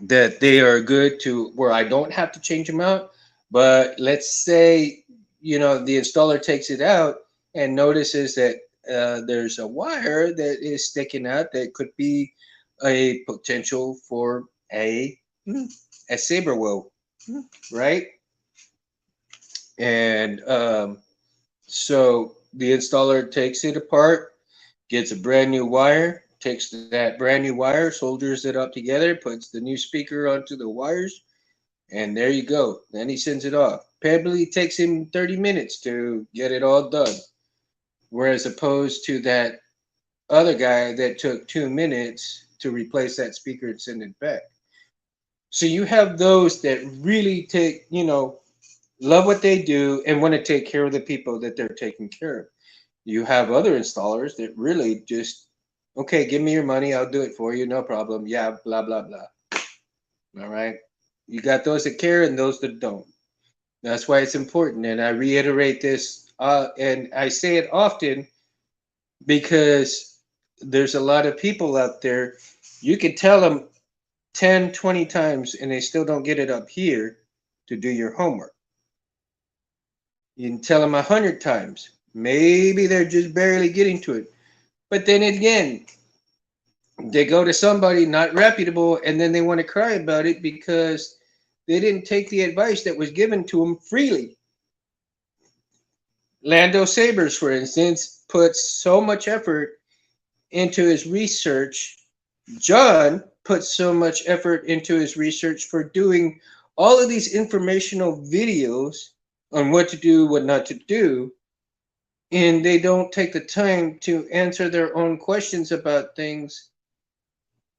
that they are good to where I don't have to change them out. But let's say, the installer takes it out and notices that there's a wire that is sticking out that could be a potential for a saber wheel, right? And so the installer takes it apart, gets a brand new wire, takes that brand new wire, solders it up together, puts the new speaker onto the wires, and there you go. Then he sends it off. Probably takes him 30 minutes to get it all done. Whereas opposed to that other guy that took 2 minutes to replace that speaker and send it back. So you have those that really take, love what they do and want to take care of the people that they're taking care of. You have other installers that really just, okay, give me your money, I'll do it for you, no problem. Yeah, blah, blah, blah. All right. You got those that care and those that don't. That's why it's important. And I reiterate this, and I say it often because there's a lot of people out there. You can tell them 10, 20 times and they still don't get it up here to do your homework. You can tell them 100 times. Maybe they're just barely getting to it. But then again, they go to somebody not reputable and then they want to cry about it because they didn't take the advice that was given to them freely. Lando Sabers, for instance, puts so much effort into his research. John puts so much effort into his research for doing all of these informational videos on what to do, what not to do, and they don't take the time to answer their own questions about things.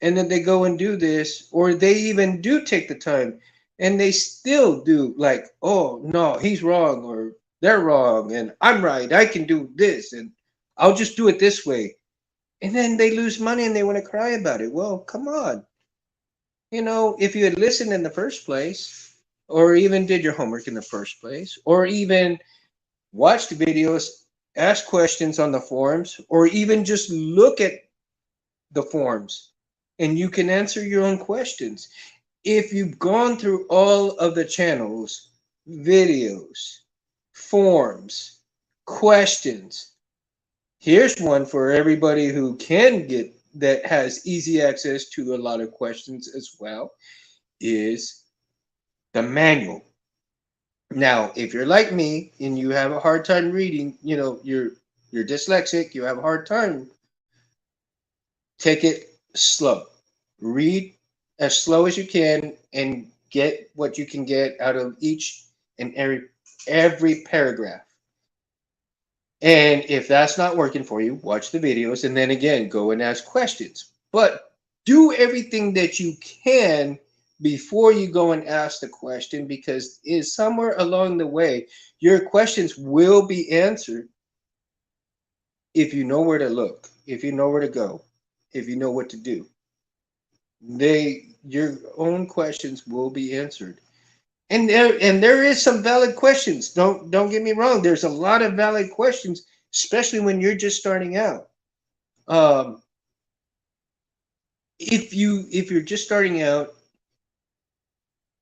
And then they go and do this, or they even do take the time and they still do like, oh no, he's wrong, or they're wrong, and I'm right, I can do this, and I'll just do it this way. And then they lose money and they want to cry about it. Well, come on. If you had listened in the first place, or even did your homework in the first place, or even watched videos, ask questions on the forums, or even just look at the forums, and you can answer your own questions. If you've gone through all of the channels, videos, forums, questions, here's one for everybody who can get that has easy access to a lot of questions as well, is the manual. Now, if you're like me and you have a hard time reading, you're dyslexic, you have a hard time, take it slow. Read as slow as you can and get what you can get out of each and every paragraph. And if that's not working for you, watch the videos and then again go and ask questions. But do everything that you can before you go and ask the question, because is somewhere along the way your questions will be answered if you know where to look, if you know where to go, if you know what to do. Your own questions will be answered. And there is some valid questions. Don't get me wrong. There's a lot of valid questions, especially when you're just starting out. Um, if you're just starting out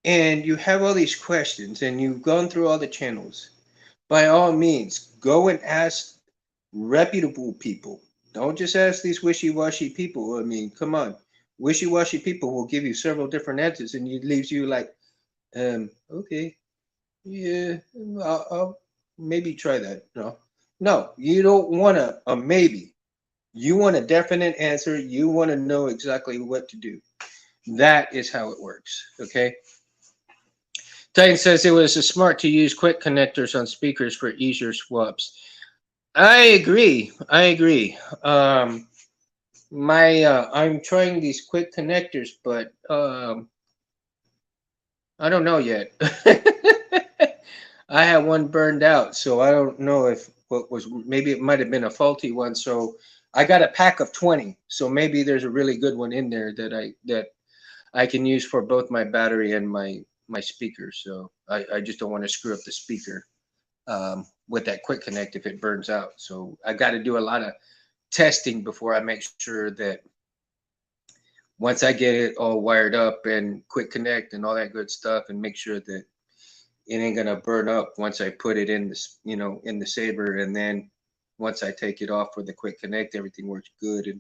and you have all these questions and you've gone through all the channels, by all means, go and ask reputable people. Don't just ask these wishy-washy people. I mean, come on. Wishy-washy people will give you several different answers and it leaves you like, okay, yeah, I'll maybe try that. No, you don't want a maybe. You want a definite answer. You want to know exactly what to do. That is how it works. Okay. Titan says it was smart to use quick connectors on speakers for easier swaps. I agree. I agree. I'm trying these quick connectors, but I don't know yet. I had one burned out, so I don't know if what was, maybe it might have been a faulty one. So I got a pack of 20. So maybe there's a really good one in there that I can use for both my battery and my speaker. So I just don't want to screw up the speaker with that quick connect if it burns out. So I got to do a lot of testing before I make sure that once I get it all wired up and quick connect and all that good stuff, and make sure that it ain't gonna burn up once I put it in this, in the Saber, and then once I take it off for the quick connect, everything works good and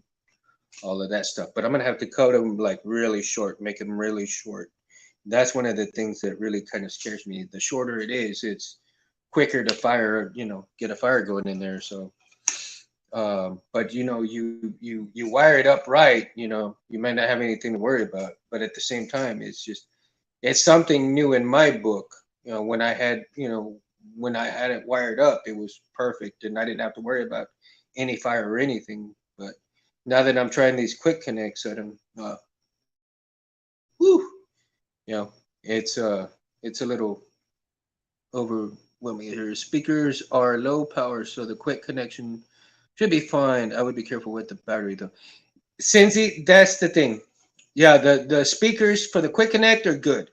all of that stuff. But I'm gonna have to cut them like really short, make them really short. That's one of the things that really kind of scares me. The shorter it is, it's quicker to fire, get a fire going in there. So, but you wire it up right, you might not have anything to worry about. But at the same time, it's something new in my book. When I had it wired up, it was perfect, and I didn't have to worry about any fire or anything. But now that I'm trying these quick connects at them, whew, You know, it's a little overwhelming here. Speakers are low power, so the quick connection should be fine. I would be careful with the battery though. Cincy, that's the thing. Yeah, the speakers for the quick connect are good.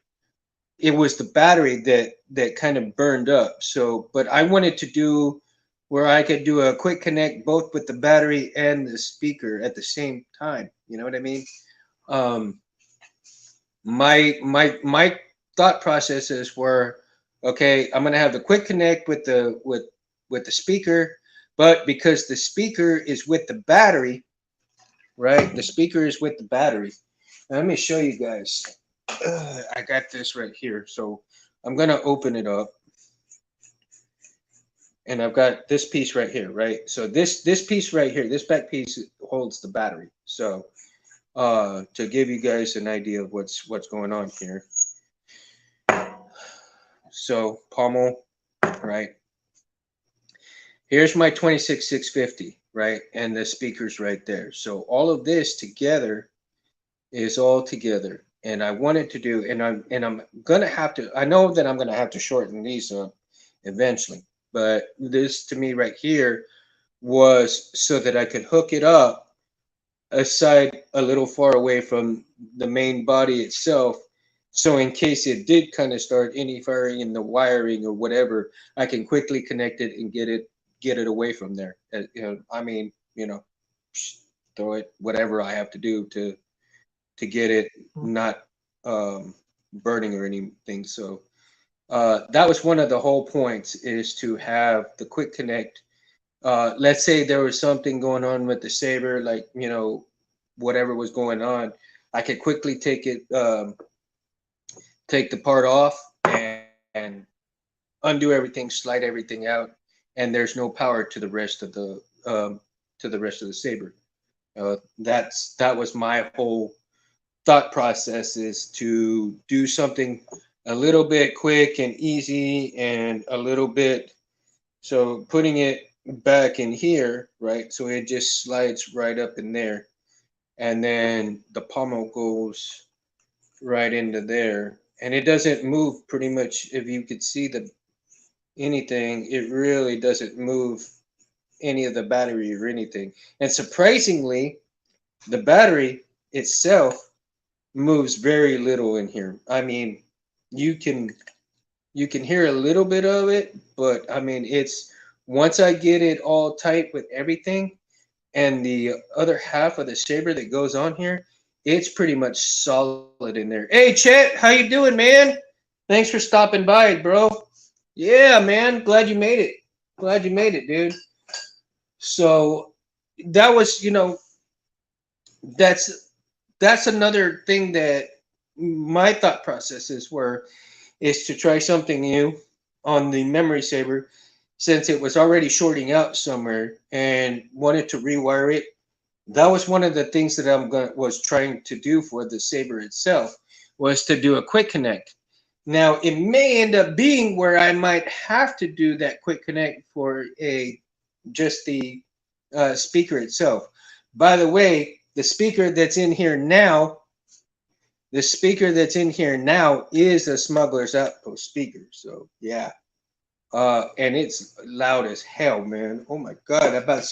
It was the battery that kind of burned up. So, but I wanted to do where I could do a quick connect both with the battery and the speaker at the same time. You know what I mean? Um, my thought processes were, okay, I'm gonna have the quick connect with the speaker, but because the speaker is with the battery, right? The speaker is with the battery. Now, let me show you guys. I got this right here, so I'm gonna open it up, and I've got this piece right here, right? So this piece right here, this back piece holds the battery. So to give you guys an idea of what's going on here. So pommel, right? Here's my 26650, right? And the speaker's right there. So all of this together is all together. And I wanted to do, and I'm gonna have to, I know that I'm gonna have to shorten these up eventually, but this to me right here was so that I could hook it up aside a little far away from the main body itself. So in case it did kind of start any firing in the wiring or whatever, I can quickly connect it and get it away from there. You know, I mean, you know, throw it whatever I have to do to get it not burning or anything. So that was one of the whole points, is to have the quick connect. Let's say there was something going on with the Saber, like, you know, whatever was going on, I could quickly take the part off and undo everything, slide everything out, and there's no power to the rest of the Saber. That was my whole thought process, is to do something a little bit quick and easy and a little bit, so putting it back in here, right? So it just slides right up in there, and then the pommel goes right into there, and it doesn't move pretty much. If you could see the anything, it really doesn't move any of the battery or anything. And surprisingly, the battery itself moves very little in here. I mean, you can hear a little bit of it, but I mean, it's once I get it all tight with everything, and the other half of the Saber that goes on here, it's pretty much solid in there. Hey, Chet, how you doing, man? Thanks for stopping by, bro. Yeah, man, glad you made it. Glad you made it, dude. So that was, you know, that's another thing that my thought processes were, is to try something new on the memory saber, since it was already shorting out somewhere and wanted to rewire it. That was one of the things that was trying to do for the saber itself, was to do a quick connect. Now it may end up being where I might have to do that quick connect for just the speaker itself. By the way, the speaker that's in here now, is a Smuggler's Outpost speaker. So yeah, and it's loud as hell, man. Oh my god, I about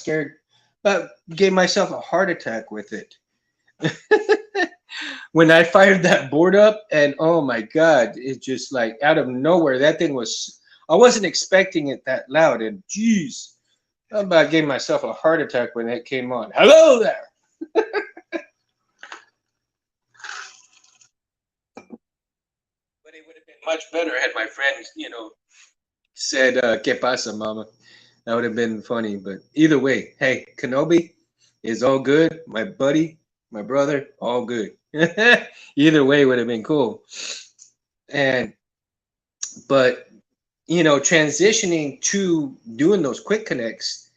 gave myself a heart attack with it. When I fired that board up, and oh my god, it just like out of nowhere, that thing was. I wasn't expecting it that loud, and geez, I about gave myself a heart attack when it came on. Hello there. But it would have been much better had my friend, you know, said, "Que pasa, mama?" That would have been funny. But either way, hey, Kenobi is all good. My buddy, my brother, all good. Either way would have been cool. And but you know, transitioning to doing those quick connects,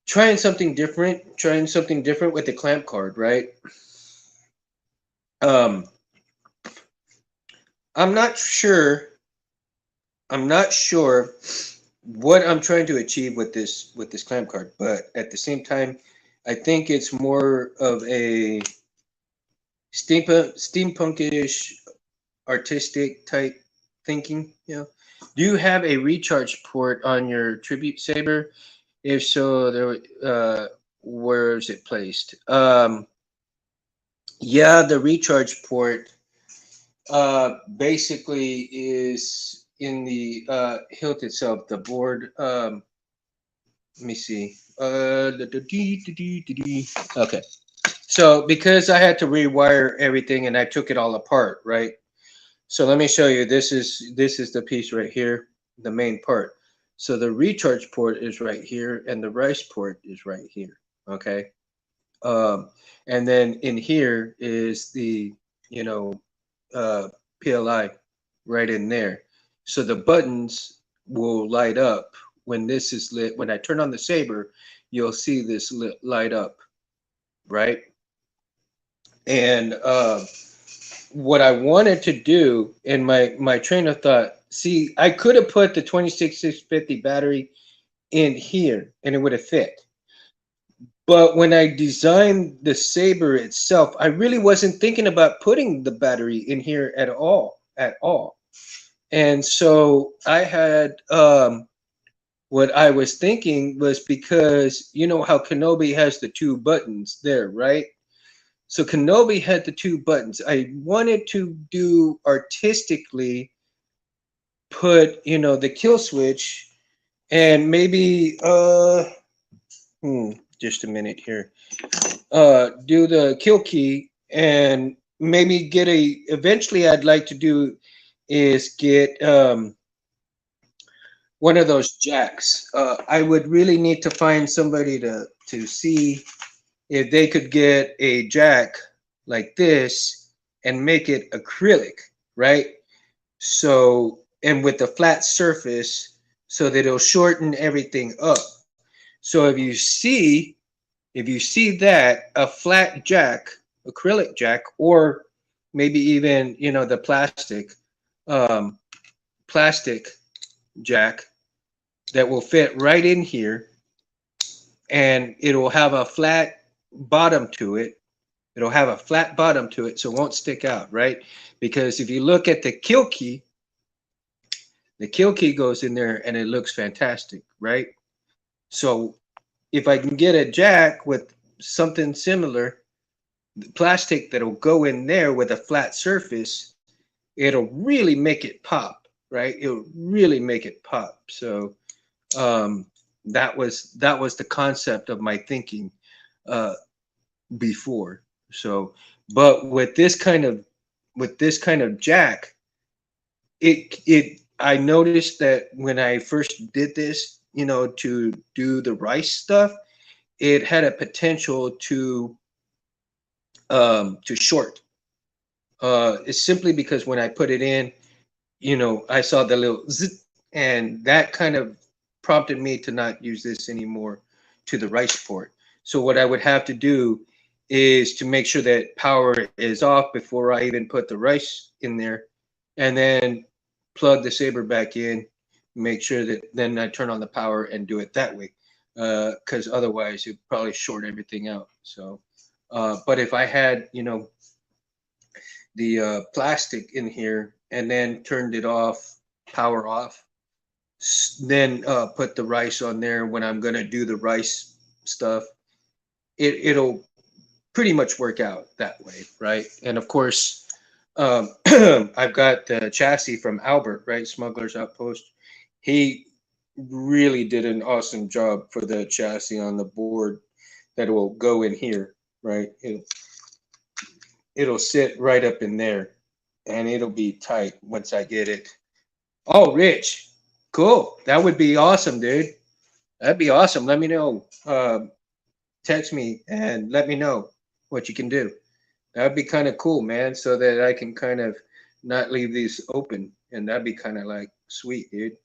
trying something different with the clamp card, right? Um, I'm not sure. I'm not sure what I'm trying to achieve with this clamp card, but at the same time, I think it's more of a steampunkish artistic type thinking. You know, do you have a recharge port on your Tribute Saber? If so, there, where is it placed? Yeah, the recharge port basically is in the hilt itself, the board. Let me see. Okay. So because I had to rewire everything and I took it all apart, right? So let me show you. This is the piece right here, the main part. So the recharge port is right here, and the rice port is right here. Okay. Um, and then in here is the you know uh, PLI right in there. So the buttons will light up when this is lit. When I turn on the Saber, you'll see this light up, right? And what I wanted to do in my train of thought, see, I could have put the 26650 battery in here and it would have fit. But when I designed the Saber itself, I really wasn't thinking about putting the battery in here at all. And so I had what I was thinking was, because you know how Kenobi has the two buttons there, right? So Kenobi had the two buttons. I wanted to do artistically put, the kill switch, and maybe just a minute here. Do the kill key, and maybe get a eventually I'd like to do is get one of those jacks. I would really need to find somebody to see if they could get a jack like this and make it acrylic, right? So, and with a flat surface, so that it'll shorten everything up. So if you see that, a flat jack, acrylic jack, or maybe even the um, plastic jack that will fit right in here, and it'll have a flat bottom to it. It'll have a flat bottom to it, so it won't stick out, right? Because if you look at the kill key goes in there and it looks fantastic, right? So if I can get a jack with something similar, plastic that'll go in there with a flat surface, it'll really make it pop, right? It'll really make it pop. So that was the concept of my thinking uh, before. So, but with this kind of jack, it I noticed that when I first did this, to do the rice stuff, it had a potential to short. It's simply because when I put it in, I saw the little zit, and that kind of prompted me to not use this anymore to the rice port. So what I would have to do is to make sure that power is off before I even put the rice in there, and then plug the Saber back in, make sure that then I turn on the power and do it that way, because otherwise it'd probably short everything out. So, but if I had, the plastic in here and then turned it off, power off, then put the rice on there when I'm gonna do the rice stuff, it'll pretty much work out that way, right? And of course, I've got the chassis from Albert, right? Smuggler's Outpost. He really did an awesome job for the chassis on the board that will go in here, right? It'll sit right up in there, and it'll be tight once I get it. Oh, Rich, cool. That would be awesome, dude. That'd be awesome. Let me know. Text me and let me know what you can do. That'd be kind of cool, man, so that I can kind of not leave these open, and that'd be kind of like sweet, dude.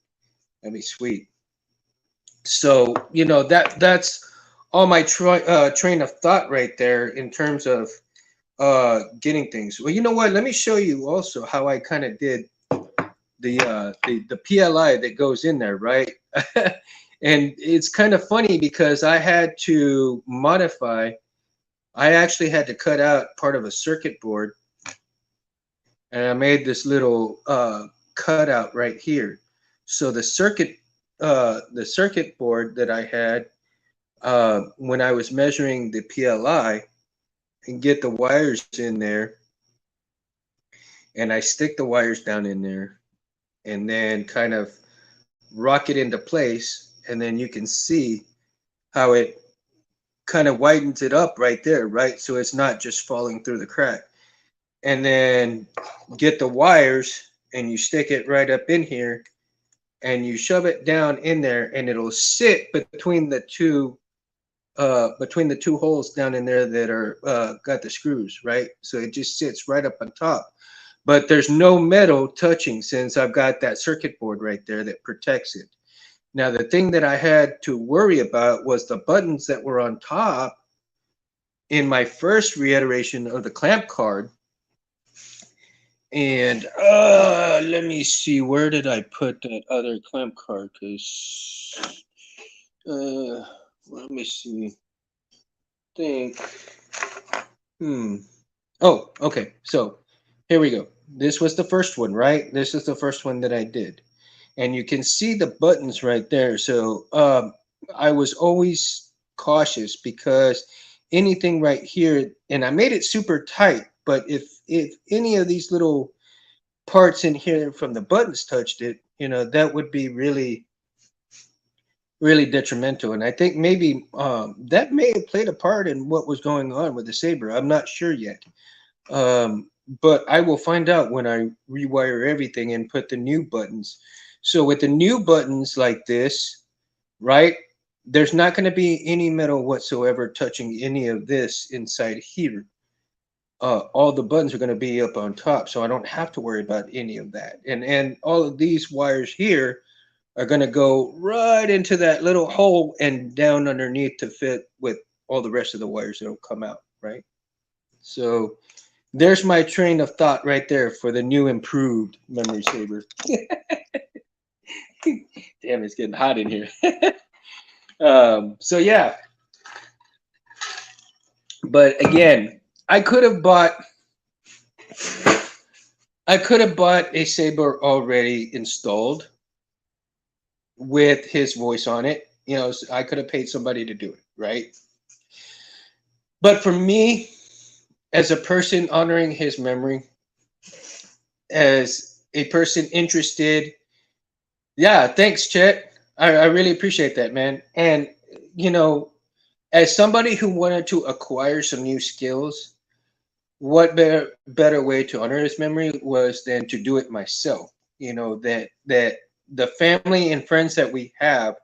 That'd be sweet. So that's all my train of thought right there in terms of getting things. Well, you know what? Let me show you also how I kind of did the PLI that goes in there, right? And it's kind of funny because I had to modify. I actually had to cut out part of a circuit board, and I made this little cutout right here. So the circuit board that I had when I was measuring the PLI and get the wires in there, and I stick the wires down in there, and then kind of rock it into place, and then you can see how it kind of widens it up right there, right? So it's not just falling through the crack. And then get the wires and you stick it right up in here and you shove it down in there and it'll sit between the two holes down in there that are got the screws, right? So it just sits right up on top. But there's no metal touching since I've got that circuit board right there that protects it. Now, the thing that I had to worry about was the buttons that were on top in my first reiteration of the clamp card. And let me see, where did I put that other clamp card? Because let me see. Think. Oh, okay. So here we go. This was the first one, right? This is the first one that I did. And you can see the buttons right there. So I was always cautious because anything right here, and I made it super tight, but if any of these little parts in here from the buttons touched it, that would be really, really detrimental. And I think maybe that may have played a part in what was going on with the Saber. I'm not sure yet. But I will find out when I rewire everything and put the new buttons. So with the new buttons like this, right, there's not going to be any metal whatsoever touching any of this inside here. All the buttons are going to be up on top, so I don't have to worry about any of that. And all of these wires here are going to go right into that little hole and down underneath to fit with all the rest of the wires that'll come out, right? So there's my train of thought right there for the new improved memory saber. Damn, it's getting hot in here. So yeah, but again, I could have bought a Saber already installed with his voice on it. So I could have paid somebody to do it, right? But for me, as a person honoring his memory, as a person interested, yeah, thanks, Chet. I really appreciate that, man. And as somebody who wanted to acquire some new skills, what better way to honor his memory was than to do it myself. That the family and friends that we have,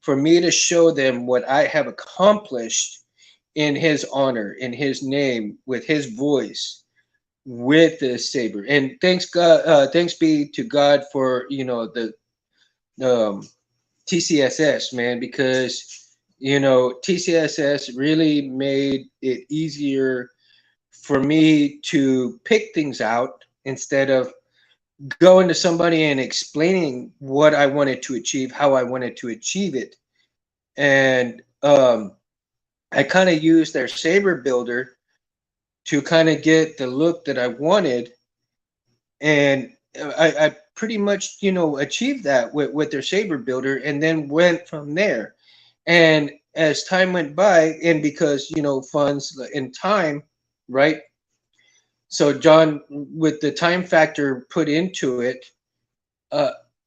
for me to show them what I have accomplished in his honor, in his name, with his voice, with the Saber. And thanks God, thanks be to God for the TCSS, man, because TCSS really made it easier for me to pick things out instead of going to somebody and explaining what I wanted to achieve, how I wanted to achieve it. And I kind of used their Saber builder to kind of get the look that I wanted. And I pretty much, achieved that with their Saber builder and then went from there. And as time went by, and because, funds and time, right? So John, with the time factor put into it,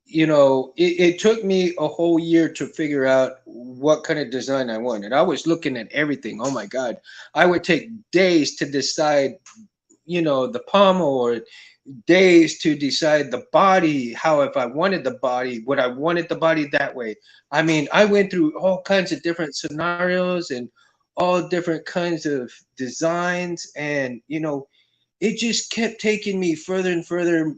it took me a whole year to figure out what kind of design I wanted. I was looking at everything. Oh my God. I would take days to decide, the pommel, or days to decide the body, how, if I wanted the body, would I wanted the body that way. I mean, I went through all kinds of different scenarios and all different kinds of designs, and it just kept taking me further and further,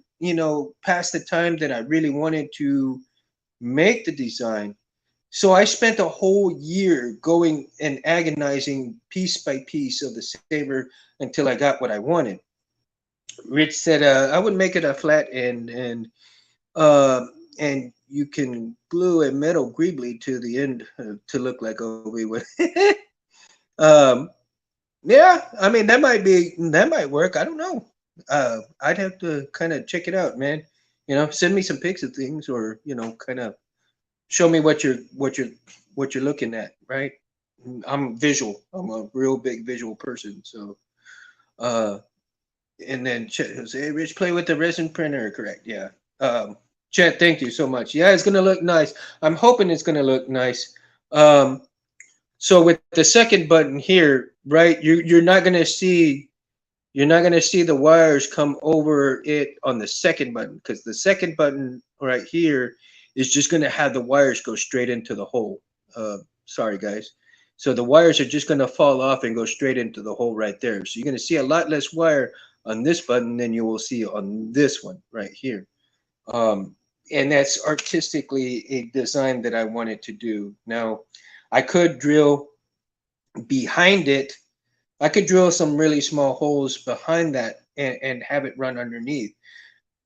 past the time that I really wanted to make the design. So I spent a whole year going and agonizing piece by piece of the Saber until I got what I wanted. Rich said I would make it a flat end, and you can glue a metal greebly to the end to look like Obi-Wan. um, yeah, I mean that might work. I don't know. I'd have to kind of check it out, man. Send me some pics of things, or kind of show me what you're looking at, right? I'm visual. I'm a real big visual person, so uh, and then Chet say, Rich, play with the resin printer, correct? Yeah. Chet, thank you so much. Yeah, it's gonna look nice. I'm hoping it's gonna look nice. Um, so with the second button here, right, you're not gonna see the wires come over it on the second button, because the second button right here is just gonna have the wires go straight into the hole. Sorry guys. So the wires are just gonna fall off and go straight into the hole right there. So you're gonna see a lot less wire on this button than you will see on this one right here. Um, and that's artistically a design that I wanted to do. Now, I could drill behind it. I could drill some really small holes behind that and have it run underneath.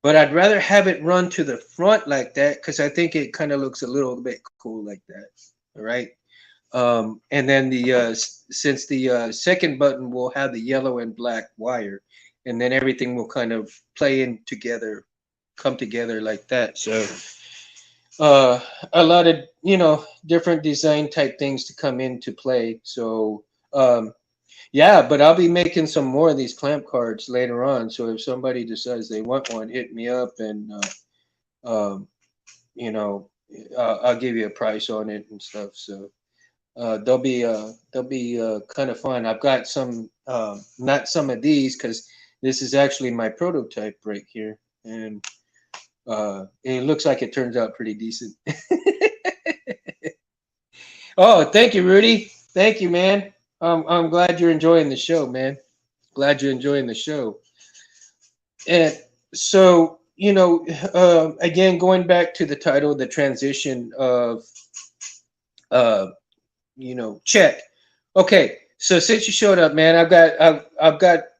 But I'd rather have it run to the front like that, because I think it kind of looks a little bit cool like that. All right. And then since the second button will have the yellow and black wire, and then everything will kind of play in together, come together like that. So a lot of different design type things to come into play. So yeah, but I'll be making some more of these clamp cards later on. So if somebody decides they want one, hit me up, and um, you know I'll give you a price on it and stuff. So they'll be kind of fun. I've got some, not some of these, because this is actually my prototype right here, and it looks like it turns out pretty decent. Oh, thank you, Rudy. Thank you, man. I'm glad you're enjoying the show, man. Glad you're enjoying the show. And so, again, going back to the title, the transition of, uh, check. Okay, so since you showed up, man, I've got,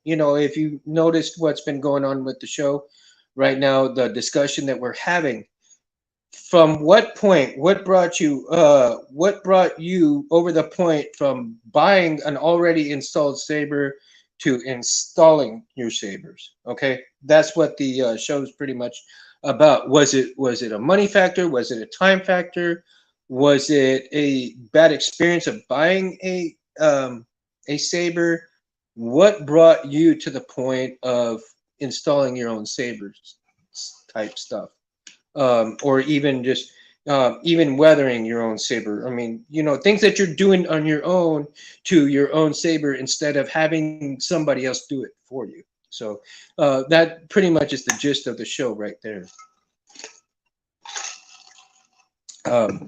if you noticed what's been going on with the show right now, the discussion that we're having. From what point, what brought you over the point from buying an already installed saber to installing your sabers? Okay, that's what the show is pretty much about. Was it a money factor? Was it a time factor? Was it a bad experience of buying a saber? What brought you to the point of installing your own sabers type stuff? Or even just even weathering your own saber. I mean, things that you're doing on your own to your own saber instead of having somebody else do it for you. So that pretty much is the gist of the show right there. I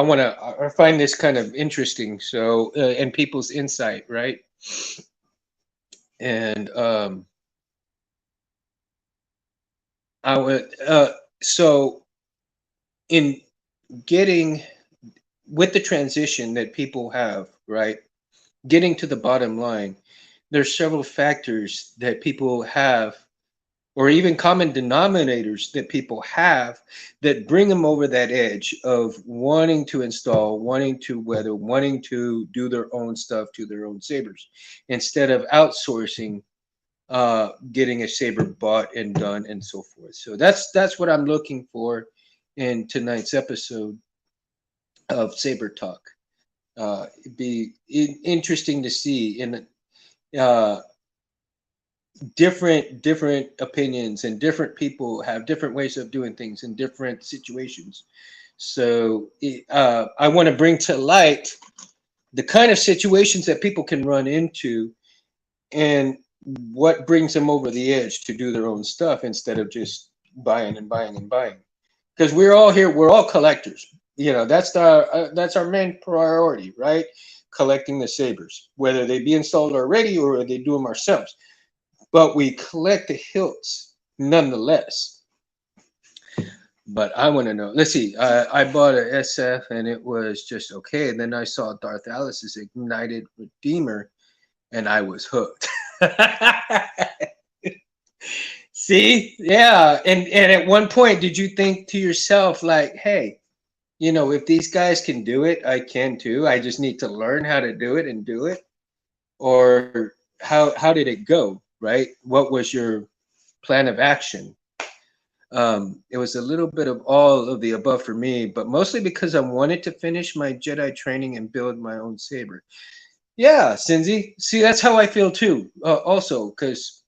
want to. I find this kind of interesting. So and people's insight, right? And I would. So in getting with the transition that people have, right? Getting to the bottom line, there's several factors that people have, or even common denominators that people have, that bring them over that edge of wanting to install, wanting to weather, wanting to do their own stuff to their own sabers instead of outsourcing, getting a saber bought and done and so forth. So that's what I'm looking for in tonight's episode of Saber Talk. It'd be interesting to see in uh, different opinions, and different people have different ways of doing things in different situations. So I want to bring to light the kind of situations that people can run into, and what brings them over the edge to do their own stuff instead of just buying and buying and buying. Because we're all here, we're all collectors. That's our main priority, right? Collecting the sabers, whether they be installed already or they do them ourselves. But we collect the hilts nonetheless. But I want to know. Let's see. I bought a SF and it was just okay. And then I saw Darth Alice's Ignited Redeemer, and I was hooked. See, yeah. And at one point, did you think to yourself like, hey, if these guys can do it, I can too. I just need to learn how to do it and do it. Or how did it go? right? What was your plan of action? It was a little bit of all of the above for me, but mostly because I wanted to finish my Jedi training and build my own saber. Yeah, Cindy. See, that's how I feel too. Also, because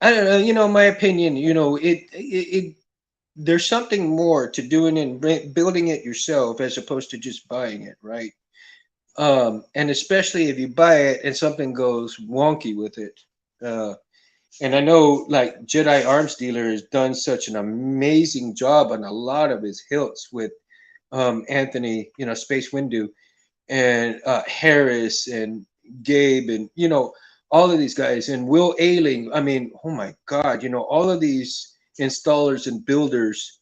I don't know, my opinion. It there's something more to doing and building it yourself as opposed to just buying it, right? And especially if you buy it and something goes wonky with it. Uh, and I know like Jedi Arms Dealer has done such an amazing job on a lot of his hilts with Anthony, Space Windu, and Harris and Gabe, and all of these guys, and Will Ailing. I mean, oh my God, all of these installers and builders.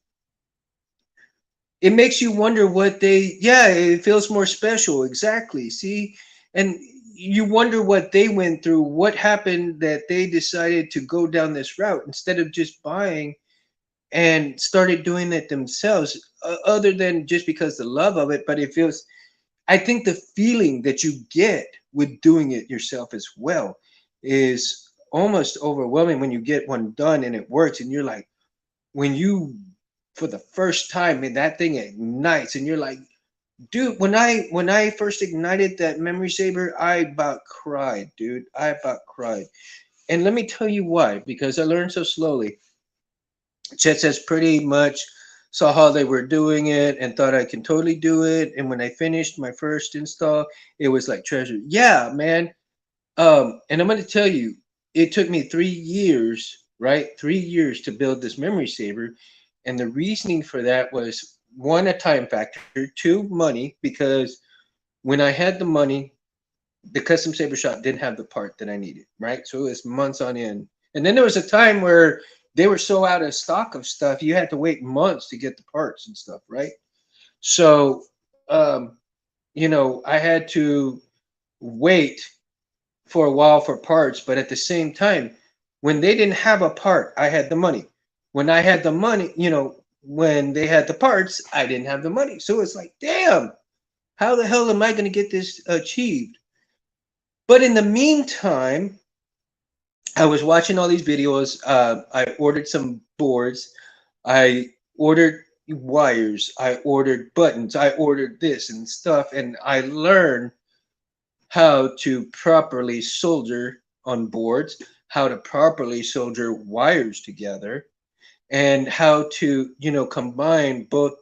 It makes you wonder what they. Yeah, it feels more special. Exactly. See, and you wonder what they went through, what happened that they decided to go down this route instead of just buying and started doing it themselves. Other than just because the love of it, but it feels, I think the feeling that you get with doing it yourself as well is almost overwhelming when you get one done and it works, and you're like, when you, for the first time, and that thing ignites, and you're like, dude, when I first ignited that memory saber, I about cried, dude. I about cried. And let me tell you why, because I learned so slowly. Chet says pretty much saw how they were doing it and thought I can totally do it. And when I finished my first install, it was like treasure. Yeah, man. And I'm going to tell you, it took me 3 years, right? 3 years to build this memory saver. And the reasoning for that was one, a time factor, two, money, because when I had the money, the custom saber shop didn't have the part that I needed, right? So it was months on end. And then there was a time where they were so out of stock of stuff, you had to wait months to get the parts and stuff, right? So, I had to wait for a while for parts, but at the same time, when they didn't have a part, I had the money. When I had the money, when they had the parts, I didn't have the money. So it's like, damn, how the hell am I going to get this achieved? But in the meantime, I was watching all these videos. I ordered some boards. I ordered wires. I ordered buttons. I ordered this and stuff. And I learned how to properly solder on boards, how to properly solder wires together, and how to, combine both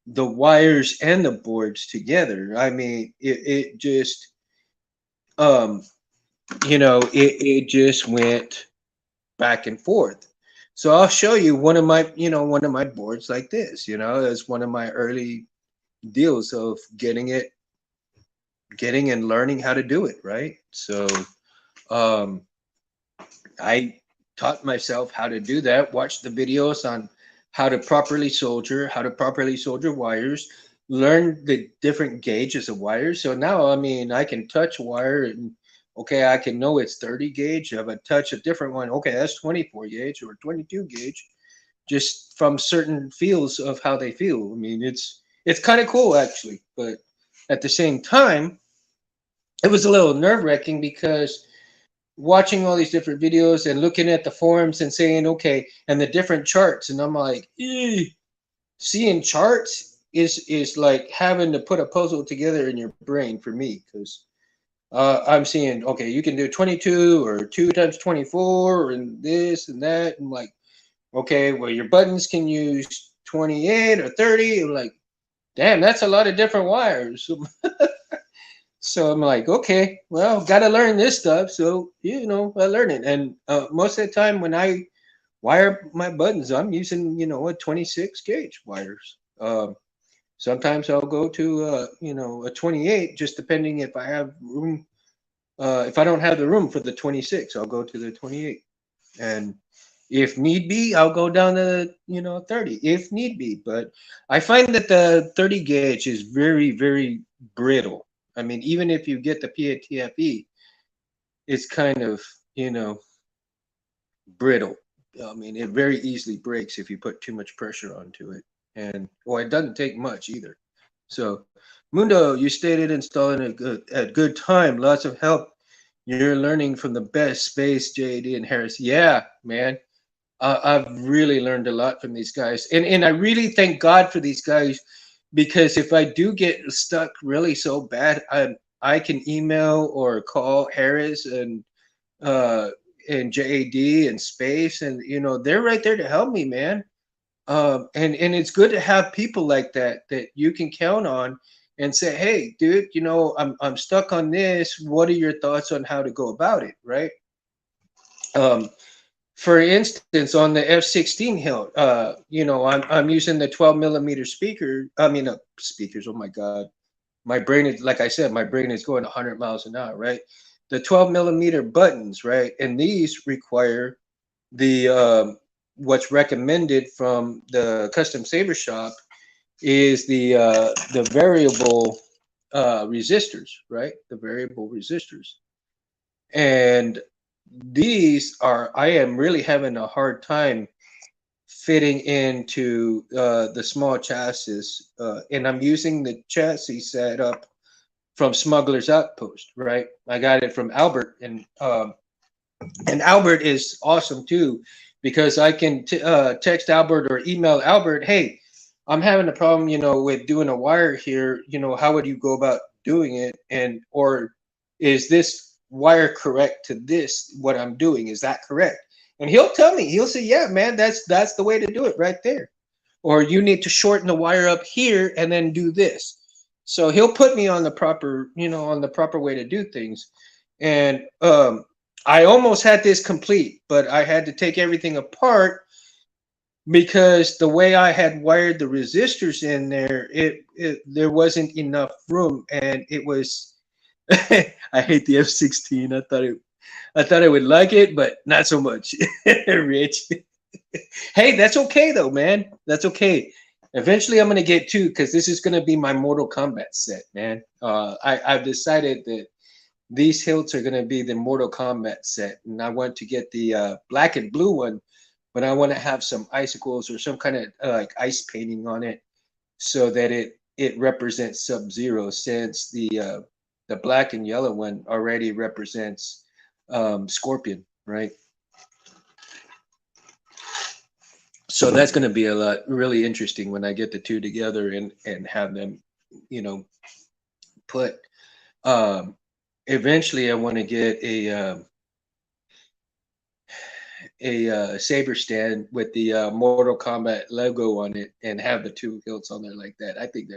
the wires and the boards together. I mean, it just, um, it just went back and forth. So I'll show you one of my boards like this. It's one of my early deals of getting and learning how to do it, right? So um, I taught myself how to do that. Watched the videos on how to properly solder wires, learn the different gauges of wires. So now, I mean, I can touch wire and okay, I can know it's 30 gauge. If I touch a different one, okay, that's 24 gauge or 22 gauge, just from certain feels of how they feel. I mean, it's kind of cool actually, but at the same time, it was a little nerve wracking because watching all these different videos and looking at the forums and saying, okay, and the different charts, and I'm like, seeing charts is like having to put a puzzle together in your brain for me because I'm seeing, okay, you can do 22 or 2 times 24 and this and that. And like, okay, well, your buttons can use 28 or 30. I'm like, damn, that's a lot of different wires. So I'm like, okay, well, got to learn this stuff. So, I learn it. And most of the time when I wire my buttons, I'm using, a 26 gauge wires. Sometimes I'll go to, a 28, just depending if I have room. If I don't have the room for the 26, I'll go to the 28. And if need be, I'll go down to, 30 if need be. But I find that the 30 gauge is very, very brittle. I mean, even if you get the PATFE, it's kind of, brittle. I mean, it very easily breaks if you put too much pressure onto it. And, well, it doesn't take much either. So, Mundo, you stated installing a good time, lots of help. You're learning from the best. Space, JD, and Harris. Yeah, man. I've really learned a lot from these guys, and I really thank God for these guys, because if I do get stuck really so bad, I can email or call Harris uh and JAD and Space, and they're right there to help me, man. And it's good to have people like that that you can count on and say, hey, dude, I'm stuck on this. What are your thoughts on how to go about it, right? Um, for instance, on the F-16 hilt, I'm using the 12 millimeter speaker. I mean, speakers. Oh my God, my brain is, like I said, my brain is going 100 miles an hour, right? The 12 millimeter buttons, right? And these require the what's recommended from the custom saber shop is the variable resistors, right? The variable resistors, and these are, I am really having a hard time fitting into the small chassis, and I'm using the chassis set up from Smuggler's Outpost, right? I got it from Albert, and Albert is awesome too, because I can text Albert or email Albert, hey, I'm having a problem, with doing a wire here. How would you go about doing it? And or is this wire correct to this? What I'm doing, is that correct? And he'll tell me. He'll say, yeah, man, that's the way to do it right there. Or you need to shorten the wire up here and then do this. So he'll put me on the proper, on the proper way to do things. And I almost had this complete, but I had to take everything apart because the way I had wired the resistors in there, there wasn't enough room, and it was. I hate the F-16. I thought I would like it, but not so much, Rich. Hey, that's okay though, man. That's okay. Eventually, I'm gonna get two, because this is gonna be my Mortal Kombat set, man. I've decided that these hilts are gonna be the Mortal Kombat set, and I want to get the black and blue one, but I want to have some icicles or some kind of like ice painting on it, so that it represents Sub-Zero, since the black and yellow one already represents Scorpion, right? So that's going to be a lot really interesting when I get the two together and have them, put. Um, Eventually, I want to get a Saber stand with the Mortal Kombat logo on it, and have the two hilts on there like that. I think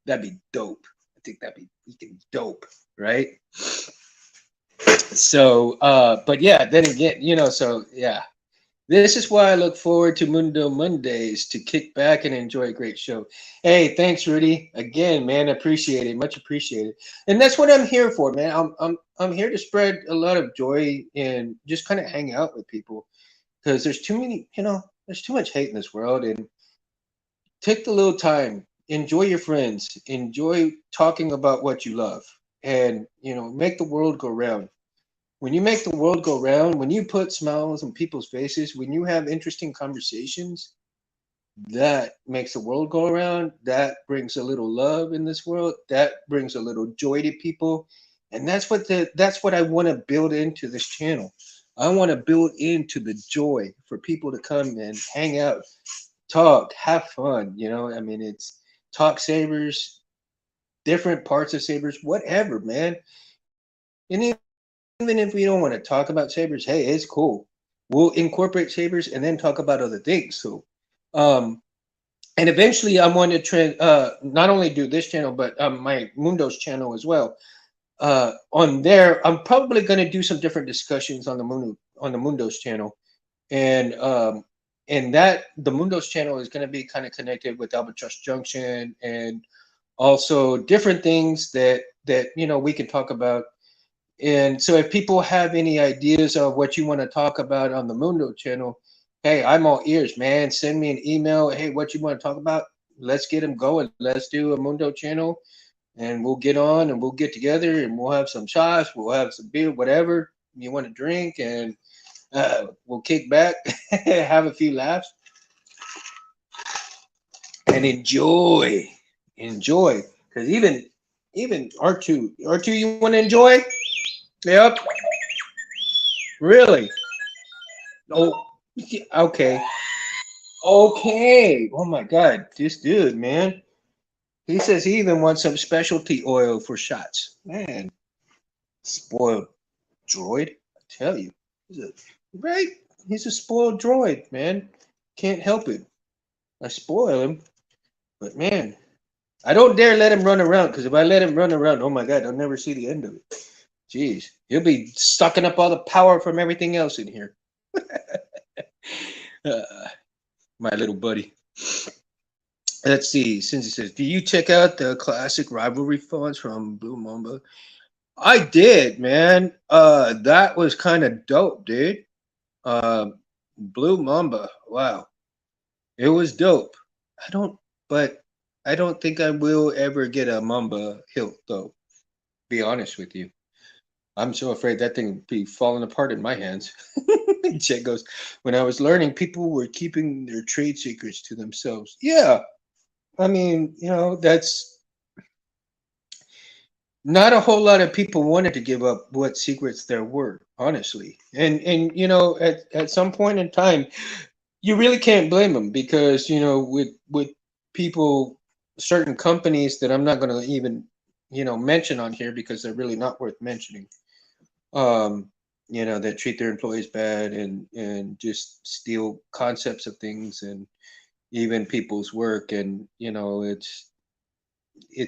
that'd be dope. I think that'd be freaking dope, right? So, but yeah, then again, so yeah, this is why I look forward to Mundo Mondays, to kick back and enjoy a great show. Hey, thanks, Rudy. Again, man, appreciate it, much appreciated. And that's what I'm here for, man. I'm here to spread a lot of joy and just kind of hang out with people, because there's too many, there's too much hate in this world. And take the little time, enjoy your friends, enjoy talking about what you love, and make the world go round. When you make the world go round, when you put smiles on people's faces, when you have interesting conversations, that makes the world go around. That brings a little love in this world. That brings a little joy to people. And that's what I want to build into this channel. I want to build into the joy for people to come and hang out, talk, have fun. I mean, it's talk sabers, different parts of sabers, whatever, man. And even if we don't want to talk about sabers, hey, it's cool. We'll incorporate sabers and then talk about other things. So, and eventually, I want to not only do this channel, but my Mundo's channel as well. On there, I'm probably going to do some different discussions on the Mundo's channel, and that the Mundo's channel is going to be kind of connected with Albatross Junction, and also different things that we can talk about. And so if people have any ideas of what you want to talk about on the Mundo channel, hey, I'm all ears, man. Send me an email. Hey, what you want to talk about? Let's get them going. Let's do a Mundo channel, and we'll get on and we'll get together and we'll have some shots. We'll have some beer, whatever you want to drink, and we'll kick back, have a few laughs, and enjoy. Because even R2, you want to enjoy? Yep. Really? Oh, okay. Okay. Oh my God, this dude, man. He says he even wants some specialty oil for shots. Man, spoiled droid. I tell you, he's a right. He's a spoiled droid, man. Can't help it. I spoil him, but man, I don't dare let him run around because if I let him run around, oh my God, I'll never see the end of it. Jeez, he'll be sucking up all the power from everything else in here. Uh, my little buddy. Let's see. Since he says, "Do you check out the classic rivalry fonts from Blue Mamba?" I did, man. That was kind of dope, dude. Uh, Blue Mamba. Wow, it was dope. I don't, but I don't think I will ever get a Mamba hilt, though. Be honest with you. I'm so afraid that thing would be falling apart in my hands. Chet goes, when I was learning, people were keeping their trade secrets to themselves. Yeah, I mean, that's not a whole lot of people wanted to give up what secrets there were, honestly. And at some point in time, you really can't blame them because with people, certain companies that I'm not going to even mention on here because they're really not worth mentioning. Um, that treat their employees bad and just steal concepts of things and even people's work, and it's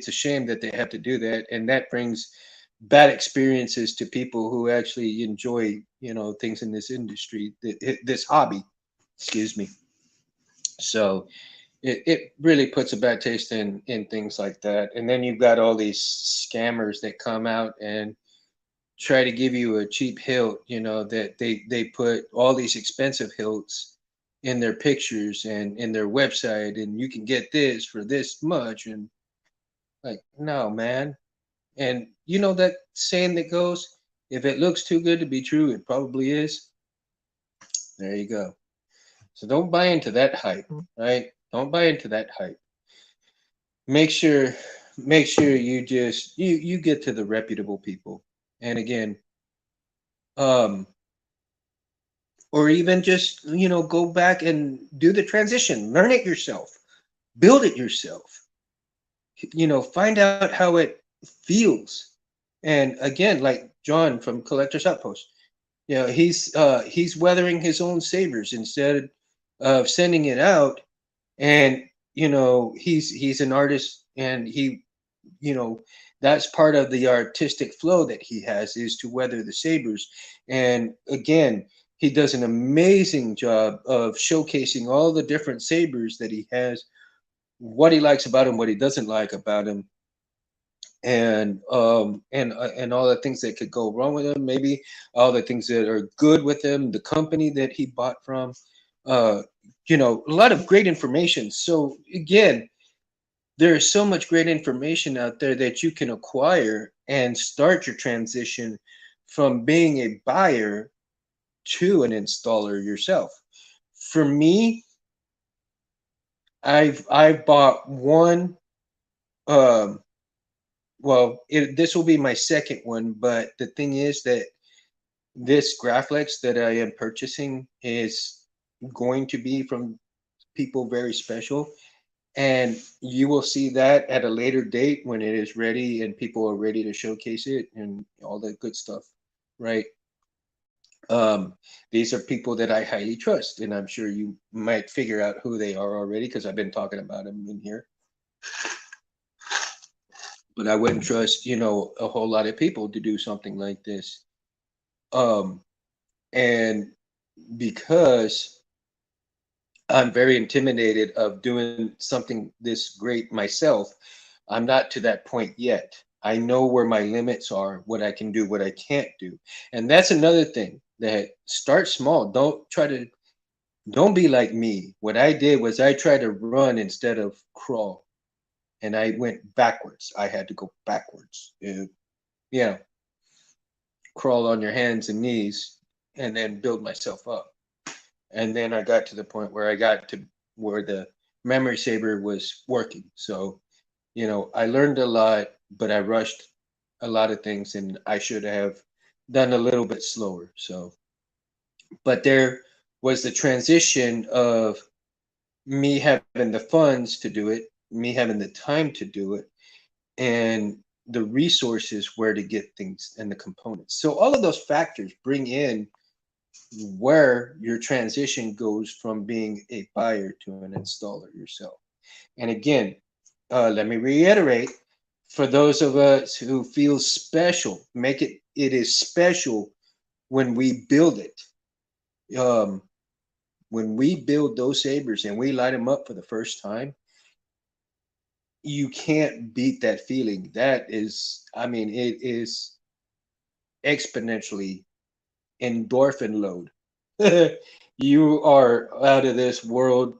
a shame that they have to do that, and that brings bad experiences to people who actually enjoy things in this industry, this hobby, excuse me. So it really puts a bad taste in things like that, and then you've got all these scammers that come out and try to give you a cheap hilt, that they put all these expensive hilts in their pictures and in their website, and you can get this for this much, and like, no, man. And you know that saying that goes, if it looks too good to be true, it probably is. There you go. So don't buy into that hype, right? Don't buy into that hype. Make sure make sure you get to the reputable people. And again, um or even just, go back and do the transition, learn it yourself, build it yourself. Find out how it feels. And again, like John from Collector's Outpost, he's weathering his own sabers instead of sending it out. And he's an artist, and you know that's part of the artistic flow that he has, is to weather the sabers. And again, he does an amazing job of showcasing all the different sabers that he has, what he likes about him, what he doesn't like about him, and all the things that could go wrong with him, maybe all the things that are good with him, the company that he bought from. uh a lot of great information. So again, there is so much great information out there that you can acquire and start your transition from being a buyer to an installer yourself. For me, I've bought one. um this will be my second one, but the thing is that this Graflex that I am purchasing is going to be from people very special, and you will see that at a later date when it is ready and people are ready to showcase it and all that good stuff, right? um these are people that I highly trust, and I'm sure you might figure out who they are already because I've been talking about them in here. But I wouldn't trust a whole lot of people to do something like this. um and because I'm very intimidated of doing something this great myself, I'm not to that point yet. I know where my limits are, what I can do, what I can't do. And that's another thing, that start small. Don't be like me. What I did was I tried to run instead of crawl, and I went backwards. I had to go backwards. Yeah, crawl on your hands and knees and then build myself up. And then I got to the point where I got to where the memory saber was working. So I learned a lot, but I rushed a lot of things, and I should have done a little bit slower. So But there was the transition of me having the funds to do it, me having the time to do it, and the resources where to get things and the components. So all of those factors bring in where your transition goes from being a buyer to an installer yourself. And again, let me reiterate, for those of us who feel special, it is special when we build it. Um, when we build those sabers and we light them up for the first time, you can't beat that feeling. That is, I mean, it is exponentially endorphin load. You are out of this world,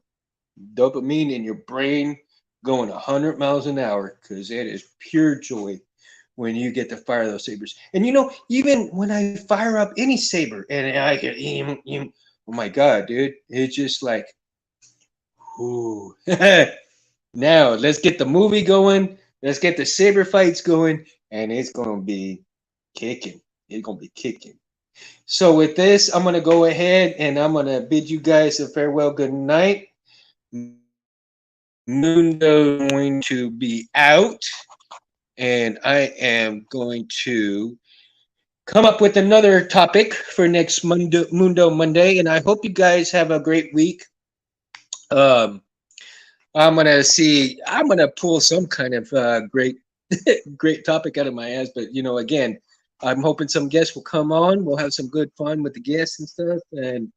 dopamine in your brain going 100 miles an hour because it is pure joy when you get to fire those sabers. And you know, even when I fire up any saber and I get, oh my God, dude, it's just like, ooh. Now let's get the movie going. Let's get the saber fights going, and it's gonna be kicking. It's gonna be kicking. So with this, I'm gonna go ahead and I'm gonna bid you guys a farewell, good night. Mundo going to be out, and I am going to come up with another topic for next Mundo Monday, and I hope you guys have a great week. Um, I'm gonna see. I'm gonna pull some kind of great, great topic out of my ass. But you know, again, I'm hoping some guests will come on. We'll have some good fun with the guests and stuff, and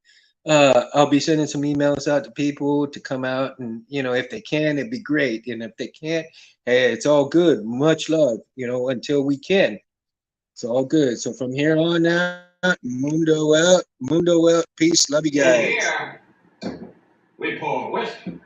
I'll be sending some emails out to people to come out, and you know, if they can, it'd be great. And if they can't, hey, it's all good. Much love, you know, until we can. It's all good. So from here on out, Mundo out, Mundo out. Peace. Love you guys. Here we pour whiskey.